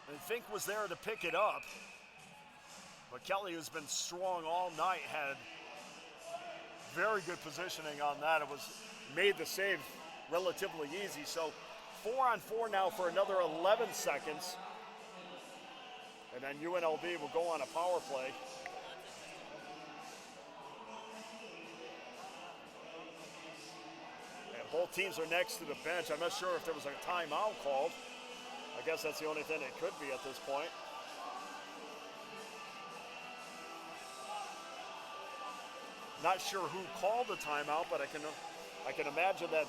And Fink was there to pick it up. But Kelly, who's been strong all night, had very good positioning on that. It was made the save relatively easy. So 4-on-4 now for another 11 seconds. And then UNLV will go on a power play. And both teams are next to the bench. I'm not sure if there was a timeout called. I guess that's the only thing it could be at this point. Not sure who called the timeout, but I can imagine that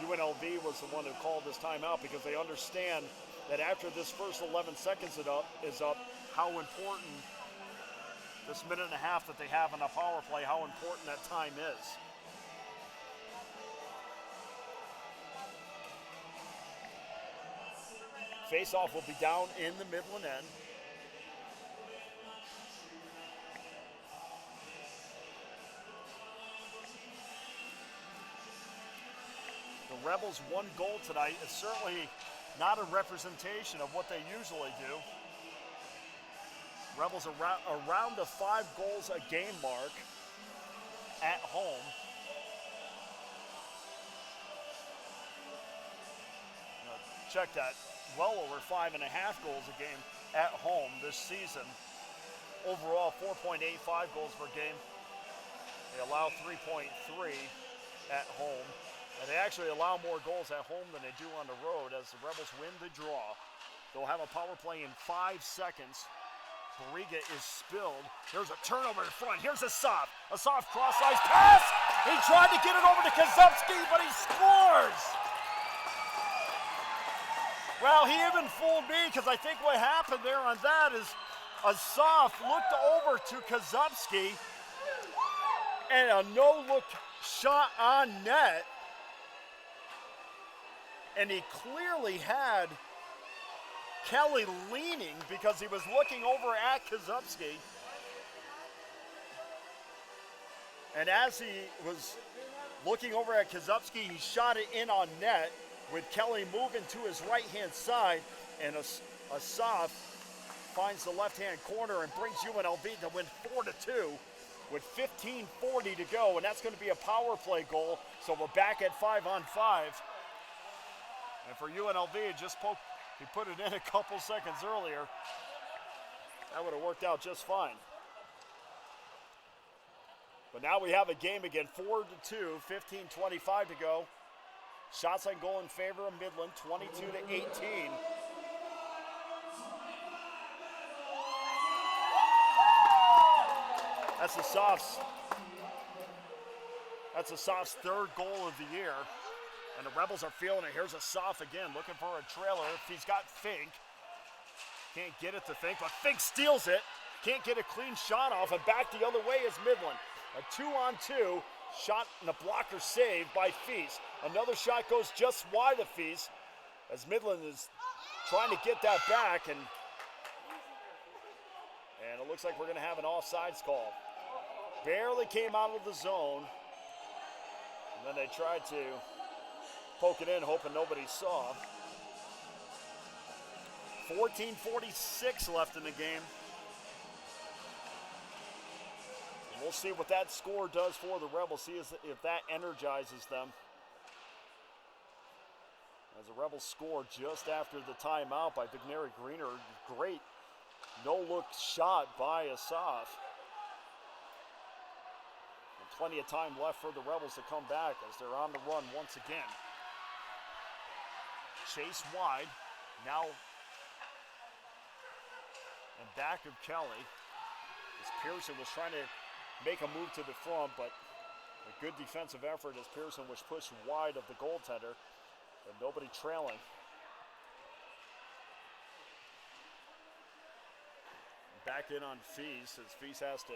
UNLV was the one who called this timeout because they understand that after this first 11 seconds is up, how important this minute and a half that they have in a power play, how important that time is. Face-off will be down in the Midland end. The Rebels' one goal tonight is certainly not a representation of what they usually do. Rebels around the 5 goals a game mark at home. Now, check that. Well over 5.5 goals a game at home this season. Overall, 4.85 goals per game. They allow 3.3 at home. And they actually allow more goals at home than they do on the road as the Rebels win the draw. They'll have a power play in 5 seconds. Bariga is spilled. There's a turnover in front. Here's Asaf. Asaf cross-ice pass. He tried to get it over to Kazupski, but he scores. Well, he even fooled me because I think what happened there on that is Asaf looked over to Kazupski and a no-look shot on net. And he clearly had Kelly leaning because he was looking over at Kazupski. And as he was looking over at Kazupski, he shot it in on net with Kelly moving to his right-hand side. And Asaf finds the left-hand corner and brings UNLV to win 4-2 with 15:40 to go. And that's going to be a power play goal. So we're back at 5-on-5. And for UNLV, he put it in a couple seconds earlier. That would have worked out just fine. But now we have a game again, 4-2, 15:25 to go. Shots on goal in favor of Midland, 22-18. That's Asaf's third goal of the year. And the Rebels are feeling it. Here's Asaf again, looking for a trailer. He's got Fink. Can't get it to Fink, but Fink steals it. Can't get a clean shot off, and back the other way is Midland. A 2-on-2 shot and a blocker save by Feast. Another shot goes just wide of Feast as Midland is trying to get that back, and it looks like we're going to have an offsides call. Barely came out of the zone. And then they tried to poke it in, hoping nobody saw. 14:46 left in the game. And we'll see what that score does for the Rebels, see if that energizes them. As the Rebels score just after the timeout by Bigneri Greener. Great no-look shot by Asaf. And plenty of time left for the Rebels to come back as they're on the run once again. Chase wide, now in back of Kelly. As Pearson was trying to make a move to the front, but a good defensive effort as Pearson was pushed wide of the goaltender. And nobody trailing. Back in on Feast as Feast has to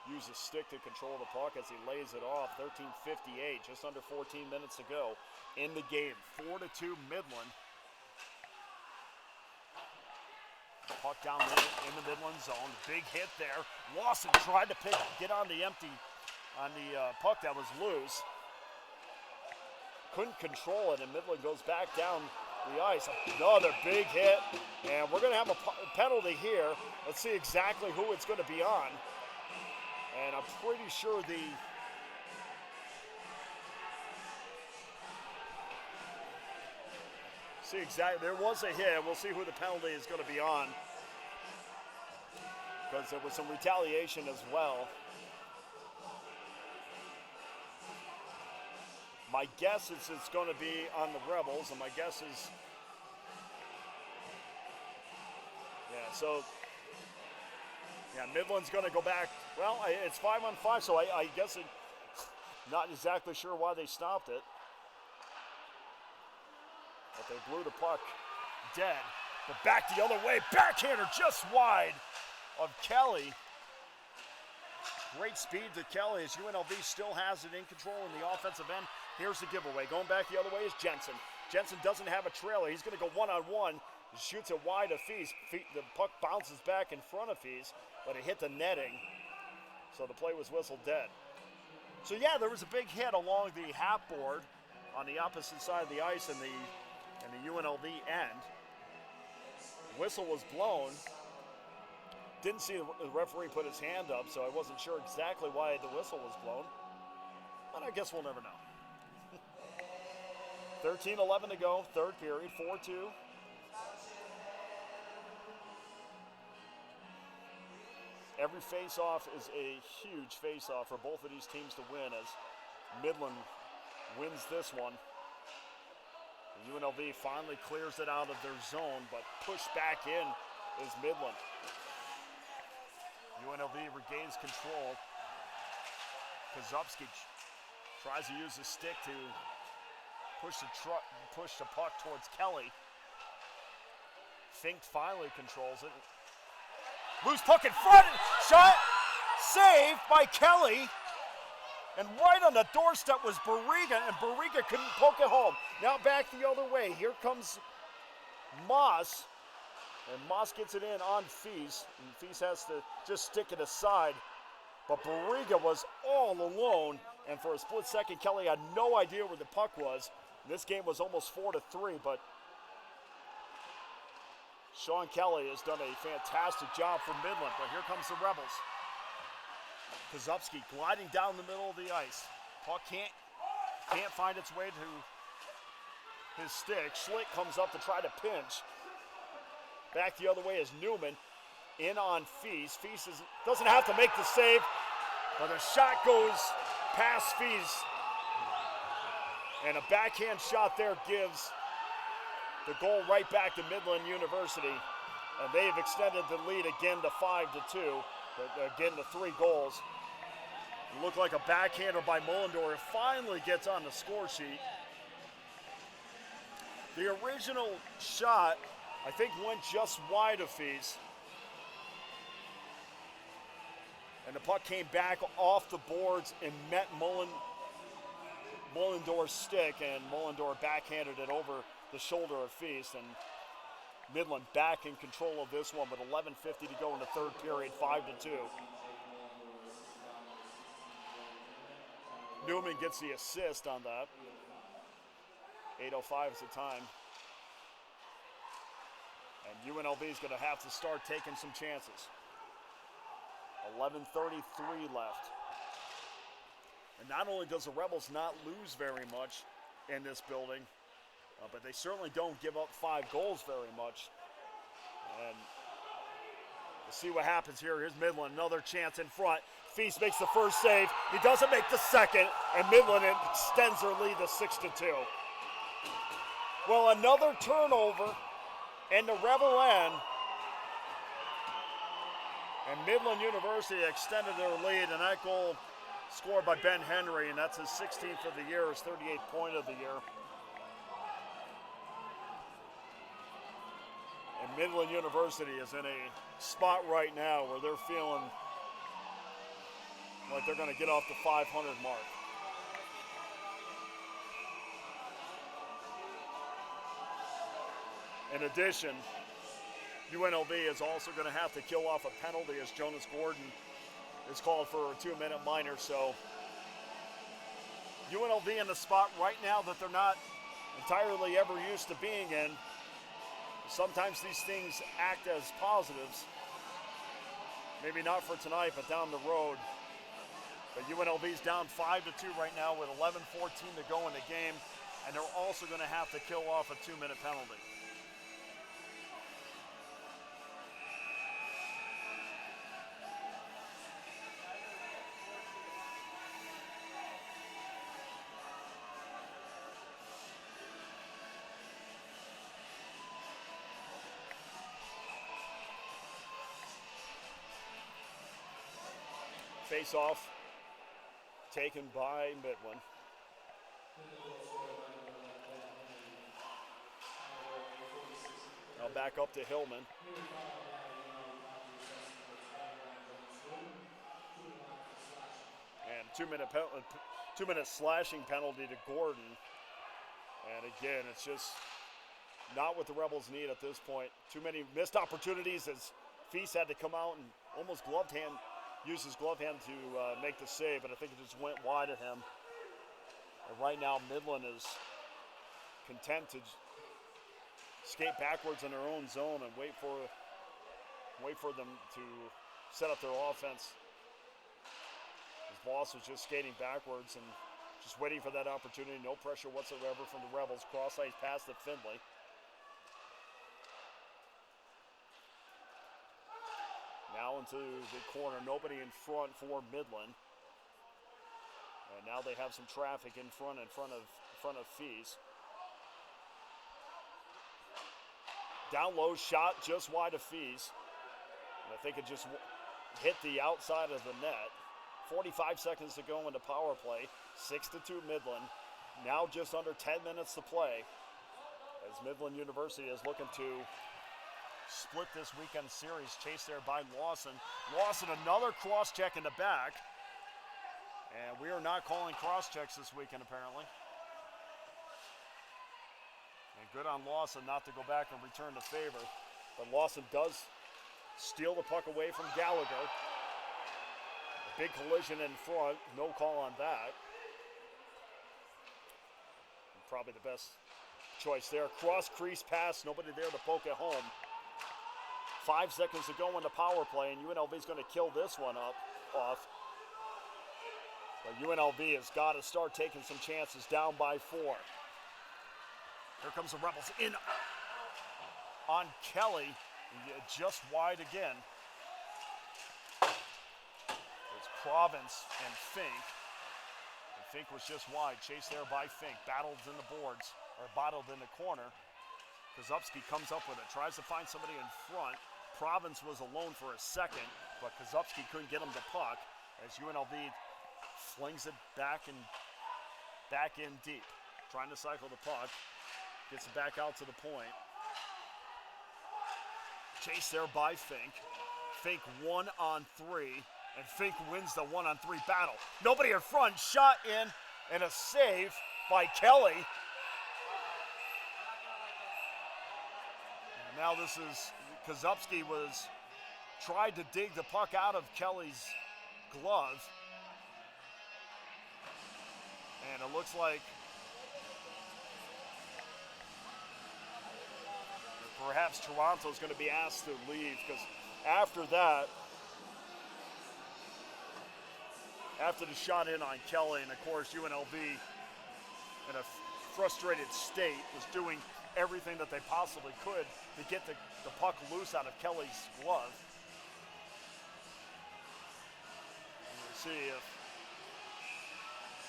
use his stick to control the puck as he lays it off. 13:58, just under 14 minutes to go in the game. 4-2 Midland. Puck down in the Midland zone. Big hit there. Lawson tried to get on the puck that was loose. Couldn't control it, and Midland goes back down the ice. Another big hit, and we're going to have a penalty here. Let's see exactly who it's going to be on. And I'm pretty sure there was a hit. We'll see who the penalty is going to be on, because there was some retaliation as well. My guess is it's going to be on the Rebels, and my guess is, Midland's going to go back. Well, it's 5-on-5, so I guess not exactly sure why they stopped it. But they blew the puck dead. But back the other way, backhander just wide of Kelly. Great speed to Kelly as UNLV still has it in control in the offensive end. Here's the giveaway. Going back the other way is Jensen. Jensen doesn't have a trailer. He's going to go one-on-one. He shoots it wide of Feast. The puck bounces back in front of Feast, but it hit the netting. So the play was whistled dead. So yeah, there was a big hit along the half board on the opposite side of the ice in the UNLV end. Whistle was blown. Didn't see the referee put his hand up, so I wasn't sure exactly why the whistle was blown. But I guess we'll never know. 13:11 to go, third period, 4-2. Every face-off is a huge face-off for both of these teams to win as Midland wins this one. UNLV finally clears it out of their zone, but pushed back in is Midland. UNLV regains control. Kozubski tries to use his stick to push the puck towards Kelly. Fink finally controls it. Loose puck in front, shot, saved by Kelly. And right on the doorstep was Barriga, and Barriga couldn't poke it home. Now back the other way. Here comes Moss. And Moss gets it in on Feast, and Feast has to just stick it aside. But Barriga was all alone, and for a split second, Kelly had no idea where the puck was. This game was almost 4-3, but Sean Kelly has done a fantastic job for Midland. But here comes the Rebels. Kozubski gliding down the middle of the ice. Puck can't find its way to his stick. Schlick comes up to try to pinch. Back the other way is Newman. In on Feast. Feast doesn't have to make the save, but a shot goes past Feast. And a backhand shot there gives the goal right back to Midland University. And they've extended the lead again to 5-2. But again, the 3 goals. It looked like a backhander by Mullendorf. Finally gets on the score sheet. The original shot, I think, went just wide of Feast. And the puck came back off the boards and met Mullendorf's stick, and Mullendorf backhanded it over the shoulder of Feast. And Midland back in control of this one with 11:50 to go in the third period, 5-2. Newman gets the assist on that. 8:05 is the time. And UNLV is going to have to start taking some chances. 11:33 left. And not only does the Rebels not lose very much in this building, but they certainly don't give up 5 goals very much. And we'll see what happens here. Here's Midland, another chance in front. Feast makes the first save. He doesn't make the second, and Midland extends their lead to 6-2. Well, another turnover in the Rebel end, and Midland University extended their lead, and that goal scored by Ben Henry, and that's his 16th of the year, his 38th point of the year. And Midland University is in a spot right now where they're feeling like they're going to get off the 500 mark. In addition, UNLV is also going to have to kill off a penalty as Jonas Gordon is called for a 2-minute minor. So UNLV in the spot right now that they're not entirely ever used to being in. Sometimes these things act as positives. Maybe not for tonight, but down the road. But UNLV's down 5-2 right now with 11:14 to go in the game, and they're also going to have to kill off a 2-minute penalty. Face-off taken by Midland. Now back up to Hillman. And 2-minute slashing penalty to Gordon. And again, it's just not what the Rebels need at this point. Too many missed opportunities as Feast had to come out and almost used his glove hand to make the save, but I think it just went wide of him. And right now, Midland is content to skate backwards in their own zone and wait for them to set up their offense. His boss was just skating backwards and just waiting for that opportunity. No pressure whatsoever from the Rebels. Cross-ice pass to Findlay. Now into the corner, nobody in front for Midland. And now they have some traffic in front of Feast. Down low, shot just wide of Feast. And I think it just hit the outside of the net. 45 seconds to go into power play. 6-2 Midland. Now just under 10 minutes to play, as Midland University is looking to split this weekend series. Chased there by Lawson. Lawson, another cross check in the back. And we are not calling cross checks this weekend, apparently. And good on Lawson not to go back and return the favor. But Lawson does steal the puck away from Gallagher. A big collision in front. No call on that. And probably the best choice there. Cross crease pass. Nobody there to poke it home. 5 seconds to go in the power play, and UNLV is going to kill this one off. But UNLV has got to start taking some chances, down by 4. Here comes the Rebels in on Kelly, just wide again. It's Province and Fink. And Fink was just wide, chased there by Fink, battled in the boards, or bottled in the corner. Kozubski comes up with it, tries to find somebody in front. Province was alone for a second, but Kozubski couldn't get him the puck as UNLV flings it back in deep. Trying to cycle the puck. Gets it back out to the point. Chased there by Fink. Fink 1-on-3, and Fink wins the 1-on-3 battle. Nobody in front, shot in, and a save by Kelly. And now this is, Kozubski tried to dig the puck out of Kelly's glove. And it looks like perhaps Toronto's going to be asked to leave, because after that, after the shot in on Kelly, and of course UNLV in a frustrated state was doing everything that they possibly could to get the puck loose out of Kelly's glove. And we'll see if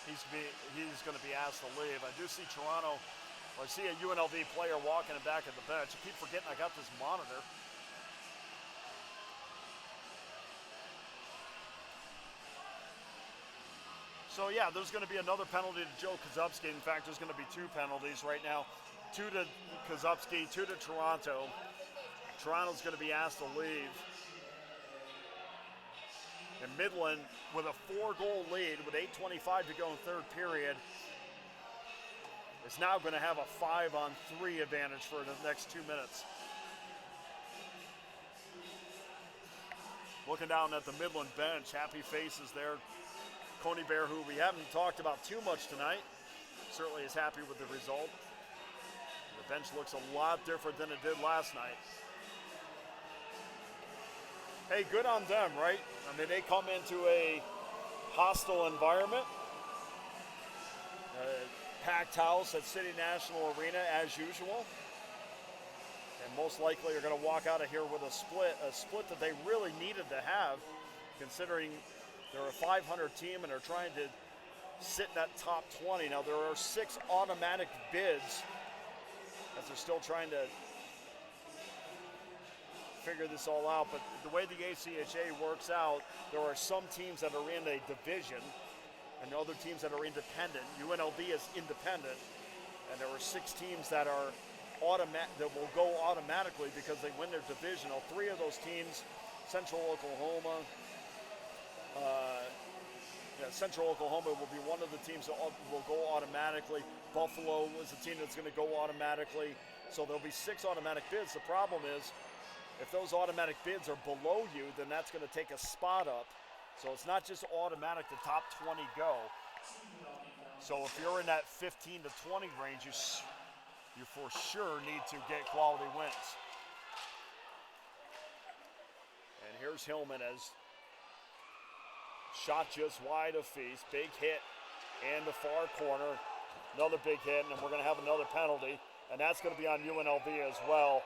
he's going to be asked to leave. I do see Toronto, or I see a UNLV player walking back at the bench. I keep forgetting I got this monitor. So yeah, there's going to be another penalty to Joe Kozubski. In fact, there's going to be 2 penalties right now. 2 to Kozubski, 2 to Toronto. Toronto's going to be asked to leave. And Midland, with a 4-goal lead, with 8:25 to go in third period, is now going to have a 5-on-3 advantage for the next 2 minutes. Looking down at the Midland bench, happy faces there. Coney Bear, who we haven't talked about too much tonight, certainly is happy with the result. The bench looks a lot different than it did last night. Hey, good on them, right? I mean, they come into a hostile environment. Packed house at City National Arena as usual. And most likely are going to walk out of here with a split that they really needed to have, considering they're a 500 team and they're trying to sit in that top 20. Now, there are 6 automatic bids as they're still trying to figure this all out. But the way the ACHA works out, there are some teams that are in a division and other teams that are independent. UNLV is independent, and there are 6 teams that are that will go automatically because they win their divisional. 3 of those teams, Central Oklahoma, Central Oklahoma will be one of the teams that will go automatically. Buffalo is a team that's going to go automatically. So there'll be 6 automatic bids. The problem is, if those automatic bids are below you, then that's going to take a spot up. So it's not just automatic, the top 20 go. So if you're in that 15 to 20 range, you for sure need to get quality wins. And here's Hillman as shot just wide of Feast. Big hit in the far corner. Another big hit, and we're going to have another penalty. And that's going to be on UNLV as well.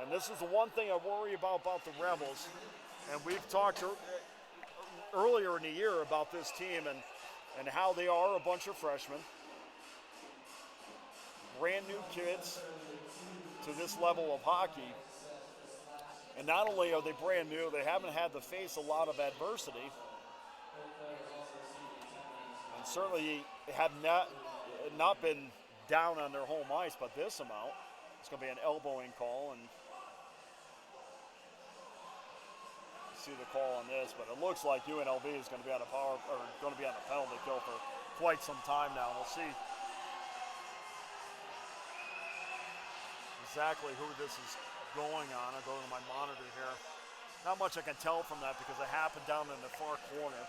And this is the one thing I worry about the Rebels. And we've talked earlier in the year about this team and how they are a bunch of freshmen. Brand new kids to this level of hockey. And not only are they brand new, they haven't had to face a lot of adversity. And certainly have not been down on their home ice, but this amount. It's going to be an elbowing call, and see the call on this, but it looks like UNLV is going to be on a penalty kill for quite some time now. We'll see exactly who this is going on. I'll go to my monitor here. Not much I can tell from that because it happened down in the far corner.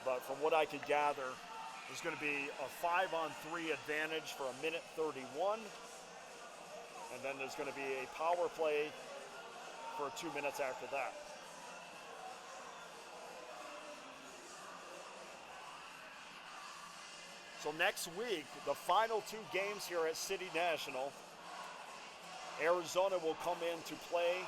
But from what I could gather, there's going to be a 5-on-3 advantage for 1:31. And then there's going to be a power play for 2 minutes after that. So next week, the final 2 games here at City National, Arizona will come in to play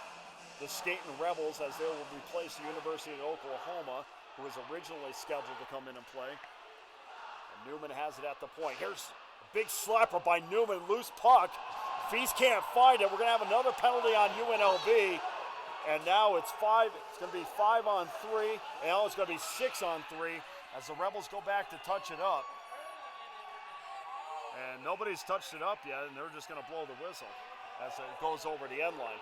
the Skating Rebels as they will replace the University of Oklahoma, who was originally scheduled to come in and play. And Newman has it at the point. Here's a big slapper by Newman, loose puck. Feast can't find it. We're going to have another penalty on UNLV. And now it's going to be 5-on-3. And now it's going to be 6-on-3 as the Rebels go back to touch it up. And nobody's touched it up yet, and they're just going to blow the whistle as it goes over the end line.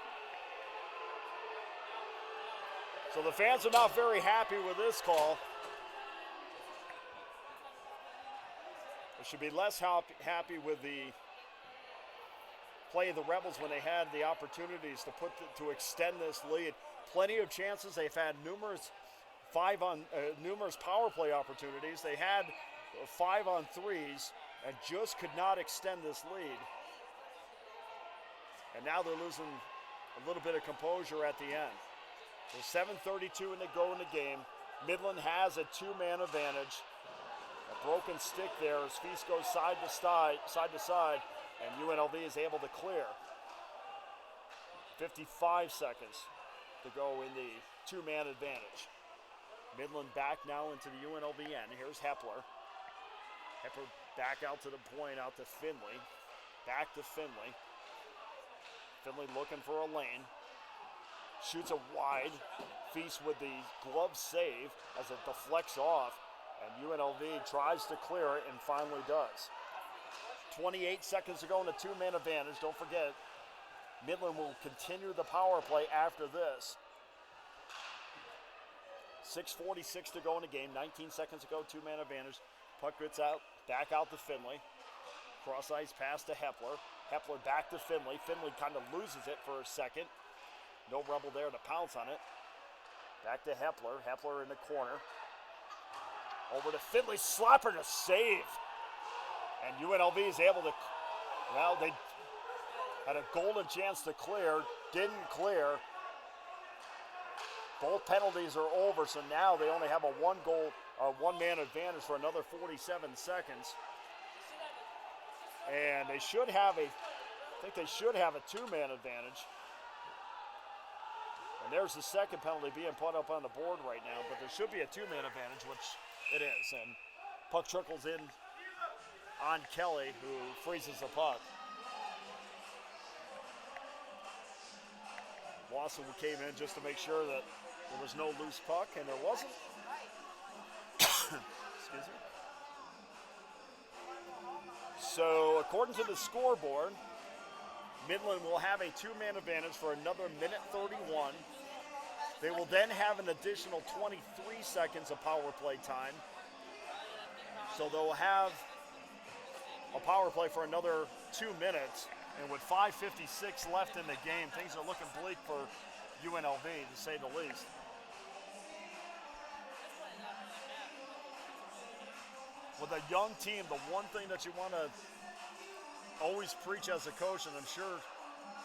So the fans are not very happy with this call. They should be less happy with the play of the Rebels when they had the opportunities to extend this lead. Plenty of chances. They've had numerous numerous power play opportunities. They had 5-on-3s and just could not extend this lead. And now they're losing a little bit of composure at the end. There's 7:32 in the go in the game. Midland has a two-man advantage. A broken stick there as Feast goes side to side, and UNLV is able to clear. 55 seconds to go in the two-man advantage. Midland back now into the UNLV end. Here's Hepler. Hepler back out to the point, out to Finley. Back to Finley. Finley looking for a lane. Shoots it wide. Feast with the glove save as it deflects off. And UNLV tries to clear it and finally does. 28 seconds to go in the two-man advantage. Don't forget, Midland will continue the power play after this. 6:46 to go in the game. 19 seconds to go, two-man advantage. Puck gets out, back out to Finley. Cross-ice pass to Hepler. Hepler back to Finley. Finley kind of loses it for a second. No Rebel there to pounce on it. Back to Hepler. Hepler in the corner. Over to Finley. Slapper to save. And UNLV is able to, well, they had a golden chance to clear. Didn't clear. Both penalties are over, so now they only have a one-man advantage for another 47 seconds. And they should have I think they should have a two-man advantage. And there's the second penalty being put up on the board right now, but there should be a two-man advantage, which it is. And puck trickles in on Kelly, who freezes the puck. Lawson came in just to make sure that there was no loose puck, and there wasn't. Excuse me. So, according to the scoreboard, Midland will have a two-man advantage for another minute 31. They will then have an additional 23 seconds of power play time. So they'll have a power play for another 2 minutes. And with 5:56 left in the game, things are looking bleak for UNLV, to say the least. With a young team, the one thing that you want to always preach as a coach, and I'm sure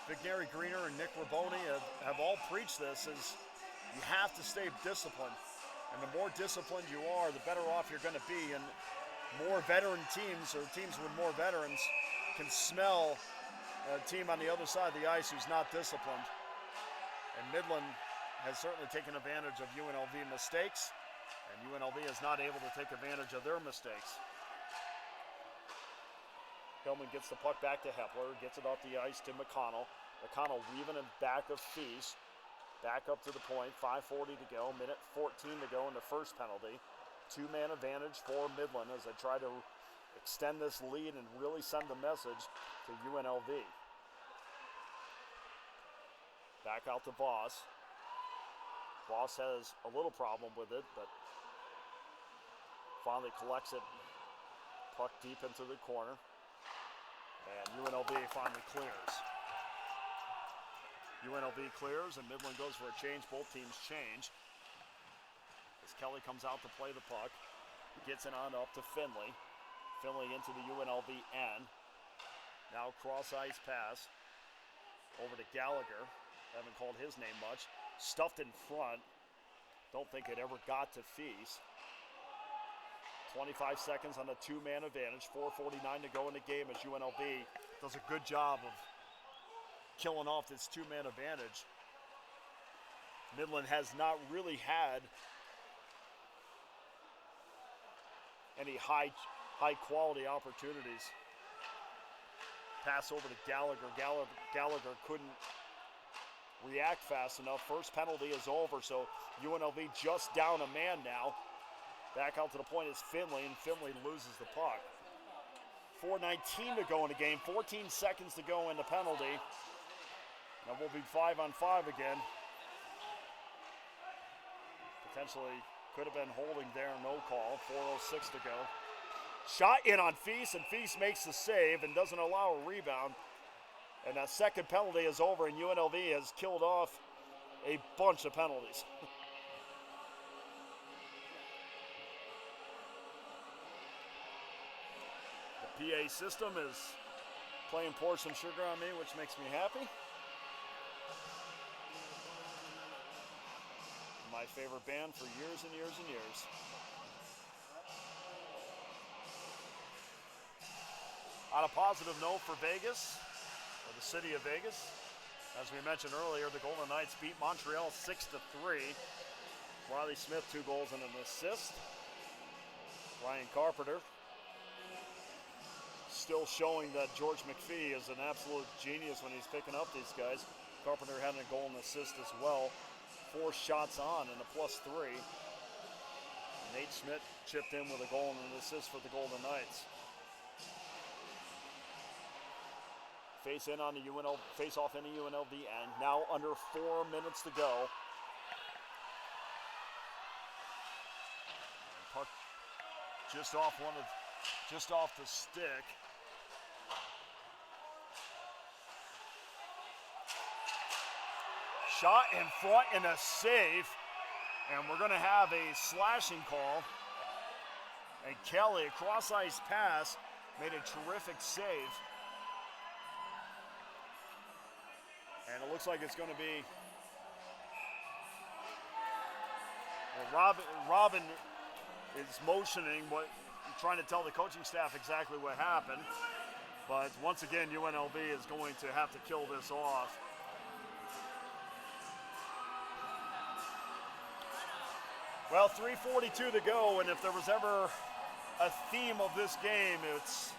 Vigneri Greener and Nick Raboni have all preached this, is you have to stay disciplined. And the more disciplined you are, the better off you're going to be. And more veteran teams, or teams with more veterans, can smell a team on the other side of the ice who's not disciplined. And Midland has certainly taken advantage of UNLV mistakes, and UNLV is not able to take advantage of their mistakes. Hillman gets the puck back to Hepler, gets it off the ice to McConnell. McConnell weaving it back of Feast. Back up to the point, 5:40 to go, minute 14 to go in the first penalty. Two-man advantage for Midland as they try to extend this lead and really send the message to UNLV. Back out to Voss. Voss has a little problem with it, but finally collects it. Puck deep into the corner. And UNLV finally clears. UNLV clears and Midland goes for a change. Both teams change. As Kelly comes out to play the puck. Gets it on up to Finley. Finley into the UNLV end. Now cross-ice pass over to Gallagher. Haven't called his name much. Stuffed in front. Don't think it ever got to Feast. 25 seconds on a two-man advantage. 4:49 to go in the game as UNLV does a good job of killing off this two-man advantage. Midland has not really had any high-quality opportunities. Pass over to Gallagher. Gallagher couldn't react fast enough. First penalty is over, so UNLV just down a man now. Back out to the point is Finley, and Finley loses the puck. 4:19 to go in the game. 14 seconds to go in the penalty. And we'll be 5-on-5 again. Potentially could have been holding there, no call. 4:06 to go. Shot in on Feast, and Feast makes the save and doesn't allow a rebound. And that second penalty is over, and UNLV has killed off a bunch of penalties. PA system is playing Pour Some Sugar on Me, which makes me happy. My favorite band for years and years and years. On a positive note for Vegas, or the city of Vegas, as we mentioned earlier, the Golden Knights beat Montreal 6-3. Riley Smith, 2 goals and an assist. Ryan Carpenter still showing that George McPhee is an absolute genius when he's picking up these guys. Carpenter had a goal and assist as well. 4 shots on and a +3. Nate Schmidt chipped in with a goal and an assist for the Golden Knights. Face in on the face off in the UNLV end. Now under 4 minutes to go. Puck just off the stick. Shot in front and a save. And we're going to have a slashing call. And Kelly, a cross-ice pass, made a terrific save. And it looks like it's going to be Robin is motioning, trying to tell the coaching staff exactly what happened. But once again, UNLV is going to have to kill this off. Well, 3:42 to go, and if there was ever a theme of this game, it's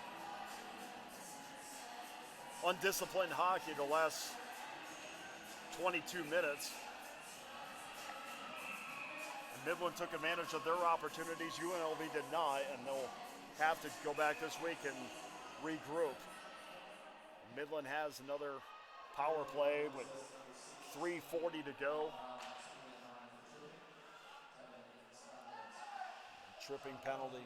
undisciplined hockey the last 22 minutes. And Midland took advantage of their opportunities. UNLV did not, and they'll have to go back this week and regroup. Midland has another power play with 3:40 to go. Tripping penalty.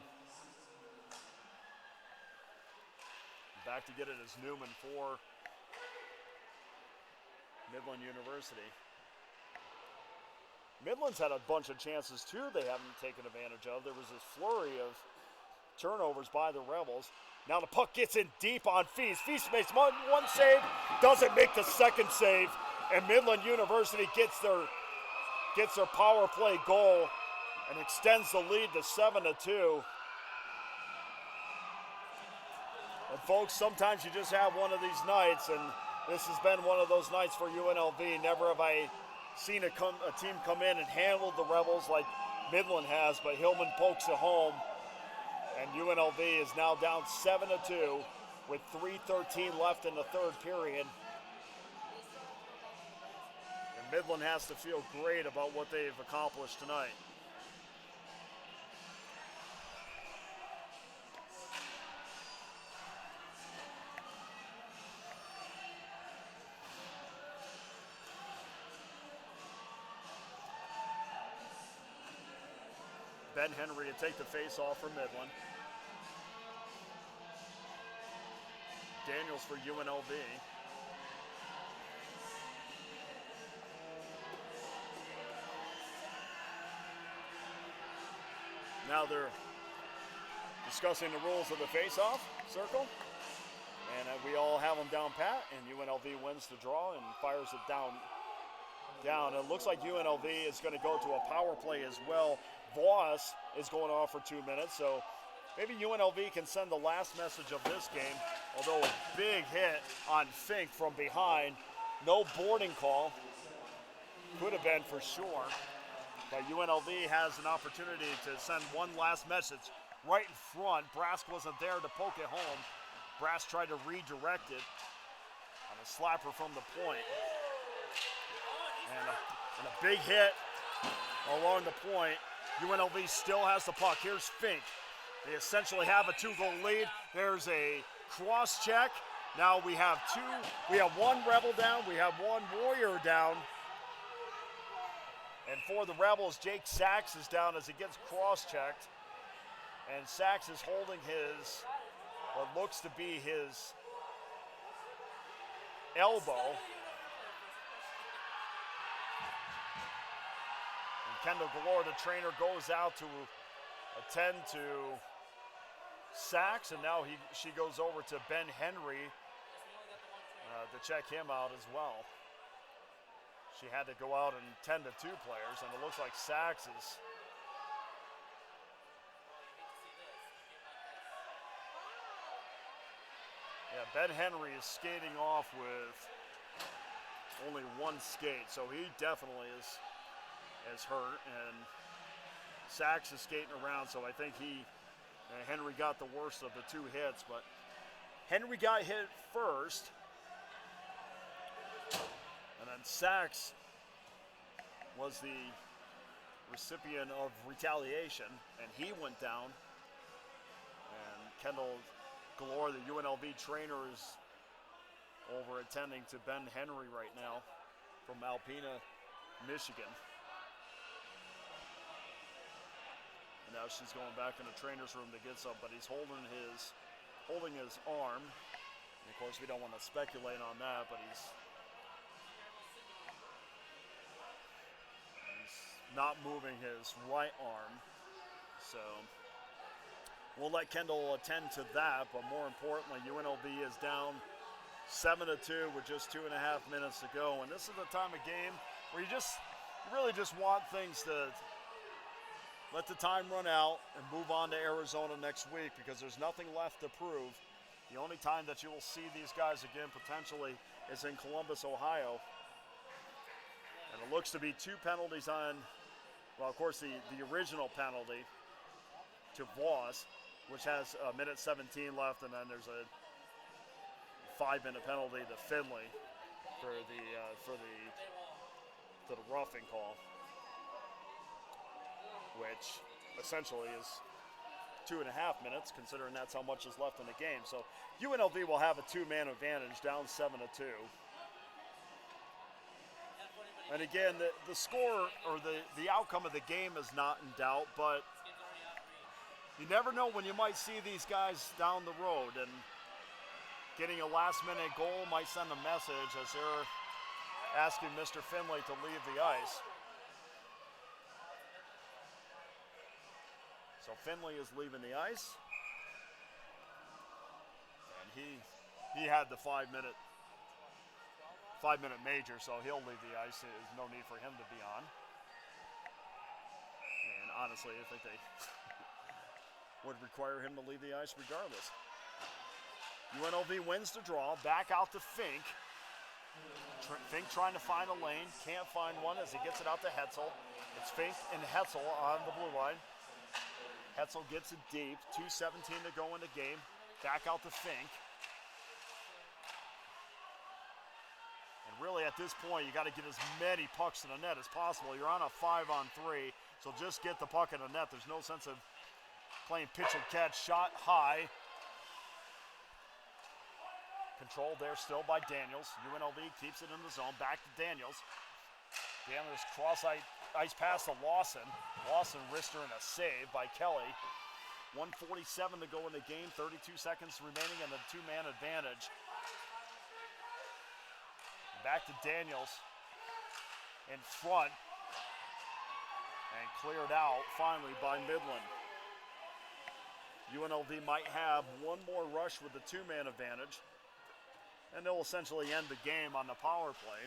Back to get it is Newman for Midland University. Midland's had a bunch of chances too they haven't taken advantage of. There was this flurry of turnovers by the Rebels. Now the puck gets in deep on Feast. Feast makes one save, doesn't make the second save, and Midland University gets their power play goal and extends the lead to 7-2. And folks, sometimes you just have one of these nights, and this has been one of those nights for UNLV. Never have I seen a team come in and handle the Rebels like Midland has, but Hillman pokes it home, and UNLV is now down 7-2 with 3:13 left in the third period. And Midland has to feel great about what they've accomplished tonight. Ben Henry to take the face-off for Midland. Daniels for UNLV. Now they're discussing the rules of the face-off circle. And we all have them down pat, and UNLV wins the draw and fires it down. It looks like UNLV is going to go to a power play as well. Voss is going off for 2 minutes, so maybe UNLV can send the last message of this game, although a big hit on Fink from behind. No boarding call. Could have been for sure. But UNLV has an opportunity to send one last message right in front. Brask wasn't there to poke it home. Brask tried to redirect it on a slapper from the point. And a big hit along the point. UNLV still has the puck. Here's Fink. They essentially have a 2-goal lead. There's a cross check. Now we have one Rebel down. We have one Warrior down. And for the Rebels, Jake Sachs is down as he gets cross-checked. And Sachs is holding what looks to be his elbow. Kendall Galore, the trainer, goes out to attend to sacks, and now she goes over to Ben Henry to check him out as well. She had to go out and tend to 2 players, and it looks like Sachs is. Yeah, Ben Henry is skating off with only 1 skate, so he definitely is hurt, and Sachs is skating around, so I think Henry got the worst of the 2 hits, but Henry got hit first, and then Sachs was the recipient of retaliation, and he went down, and Kendall Galore, the UNLV trainer, is over attending to Ben Henry right now from Alpena, Michigan. And now she's going back in the trainer's room to get some, but he's holding his arm. And of course, we don't want to speculate on that, but he's not moving his right arm. So we'll let Kendall attend to that, but more importantly, UNLV is down 7-2 with just 2.5 minutes to go. And this is the time of game where you really just want things to let the time run out and move on to Arizona next week, because there's nothing left to prove. The only time that you will see these guys again potentially is in Columbus, Ohio. And it looks to be 2 penalties on, well, of course, the original penalty to Voss, which has a minute 17 left, and then there's a 5-minute penalty to Finley for the roughing call, which essentially is 2.5 minutes, considering that's how much is left in the game. So UNLV will have a 2-man advantage, down 7-2. And again, the score or the outcome of the game is not in doubt, but you never know when you might see these guys down the road, and getting a last-minute goal might send a message as they're asking Mr. Finley to leave the ice. So Finley is leaving the ice, and he had the 5-minute major, so he'll leave the ice. There's no need for him to be on. And honestly, I think they would require him to leave the ice regardless. UNLV wins the draw, back out to Fink. Fink trying to find a lane, can't find one as he gets it out to Hetzel. It's Fink and Hetzel on the blue line. Hetzel gets it deep, 2:17 to go in the game. Back out to Fink. And really at this point, you got to get as many pucks to the net as possible. You're on a 5-on-3, so just get the puck in the net. There's no sense of playing pitch and catch. Shot high. Controlled there still by Daniels. UNLV keeps it in the zone. Back to Daniels. Daniels cross-ice pass to Lawson. Lawson wrister and a save by Kelly. 1:47 to go in the game. 32 seconds remaining in the 2-man advantage. Back to Daniels in front. And cleared out finally by Midland. UNLV might have one more rush with the 2-man advantage, and they'll essentially end the game on the power play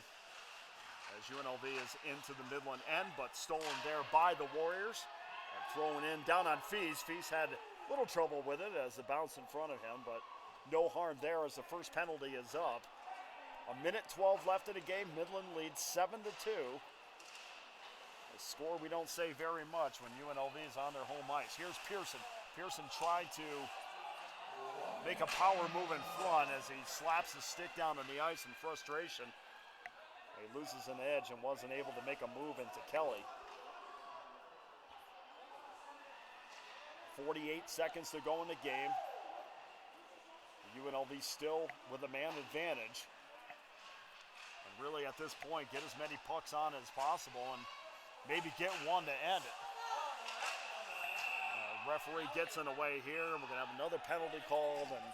as UNLV is into the Midland end, but stolen there by the Warriors and thrown in down on Fees. Fees had a little trouble with it as it bounced in front of him, but no harm there as the first penalty is up. 1:12 left in the game. Midland leads 7-2. A score we don't say very much when UNLV is on their home ice. Here's Pearson. Pearson tried to make a power move in front as he slaps the stick down on the ice in frustration. He loses an edge and wasn't able to make a move into Kelly. 48 seconds to go in the game. UNLV still with a man advantage. And really at this point, get as many pucks on as possible and maybe get one to end it. Referee gets in the way here, and we're going to have another penalty called, and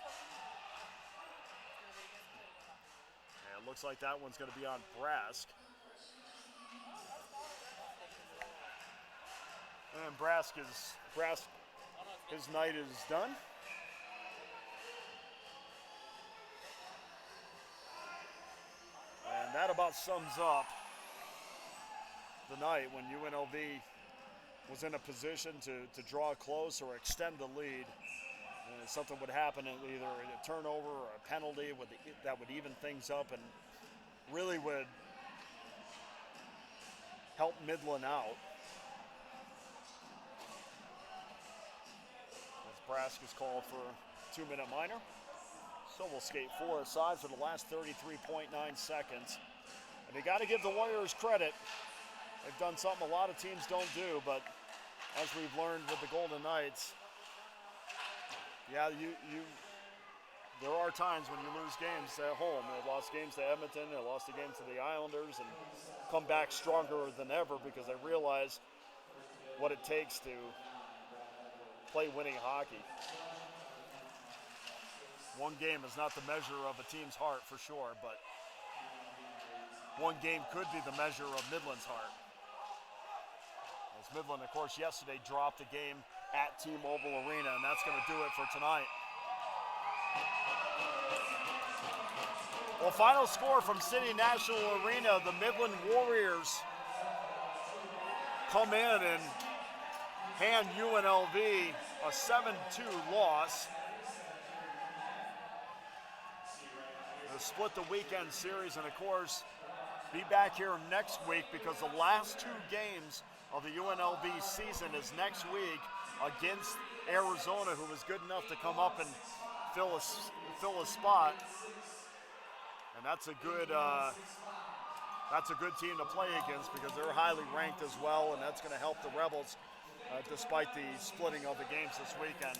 it looks like that one's going to be on Brask. And Brask, his night is done. And that about sums up the night when UNLV was in a position to draw close or extend the lead. And something would happen, either a turnover or a penalty that would even things up and really would help Midland out. As Braska's called for a 2-minute minor. So we'll skate 4 asides for the last 33.9 seconds. And you got to give the Warriors credit. They've done something a lot of teams don't do, but as we've learned with the Golden Knights, yeah, there are times when you lose games at home. They lost games to Edmonton, they lost a game to the Islanders, and come back stronger than ever because they realize what it takes to play winning hockey. One game is not the measure of a team's heart for sure, but one game could be the measure of Midland's heart. As Midland, of course, yesterday dropped the game at T-Mobile Arena, and that's going to do it for tonight. Well, final score from City National Arena, the Midland Warriors come in and hand UNLV a 7-2 loss. They'll split the weekend series, and of course, be back here next week because the last 2 games of the UNLV season is next week against Arizona, who was good enough to come up and fill a spot. And that's a good team to play against because they're highly ranked as well, and that's going to help the Rebels despite the splitting of the games this weekend.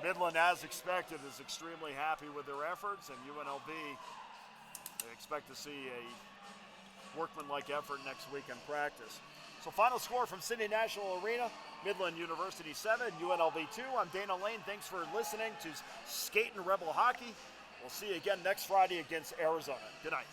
Midland, as expected, is extremely happy with their efforts, and UNLV, they expect to see a workmanlike effort next week in practice. So final score from City National Arena, Midland University 7, UNLV 2. I'm Dana Lane. Thanks for listening to Skatin' Rebel Hockey. We'll see you again next Friday against Arizona. Good night.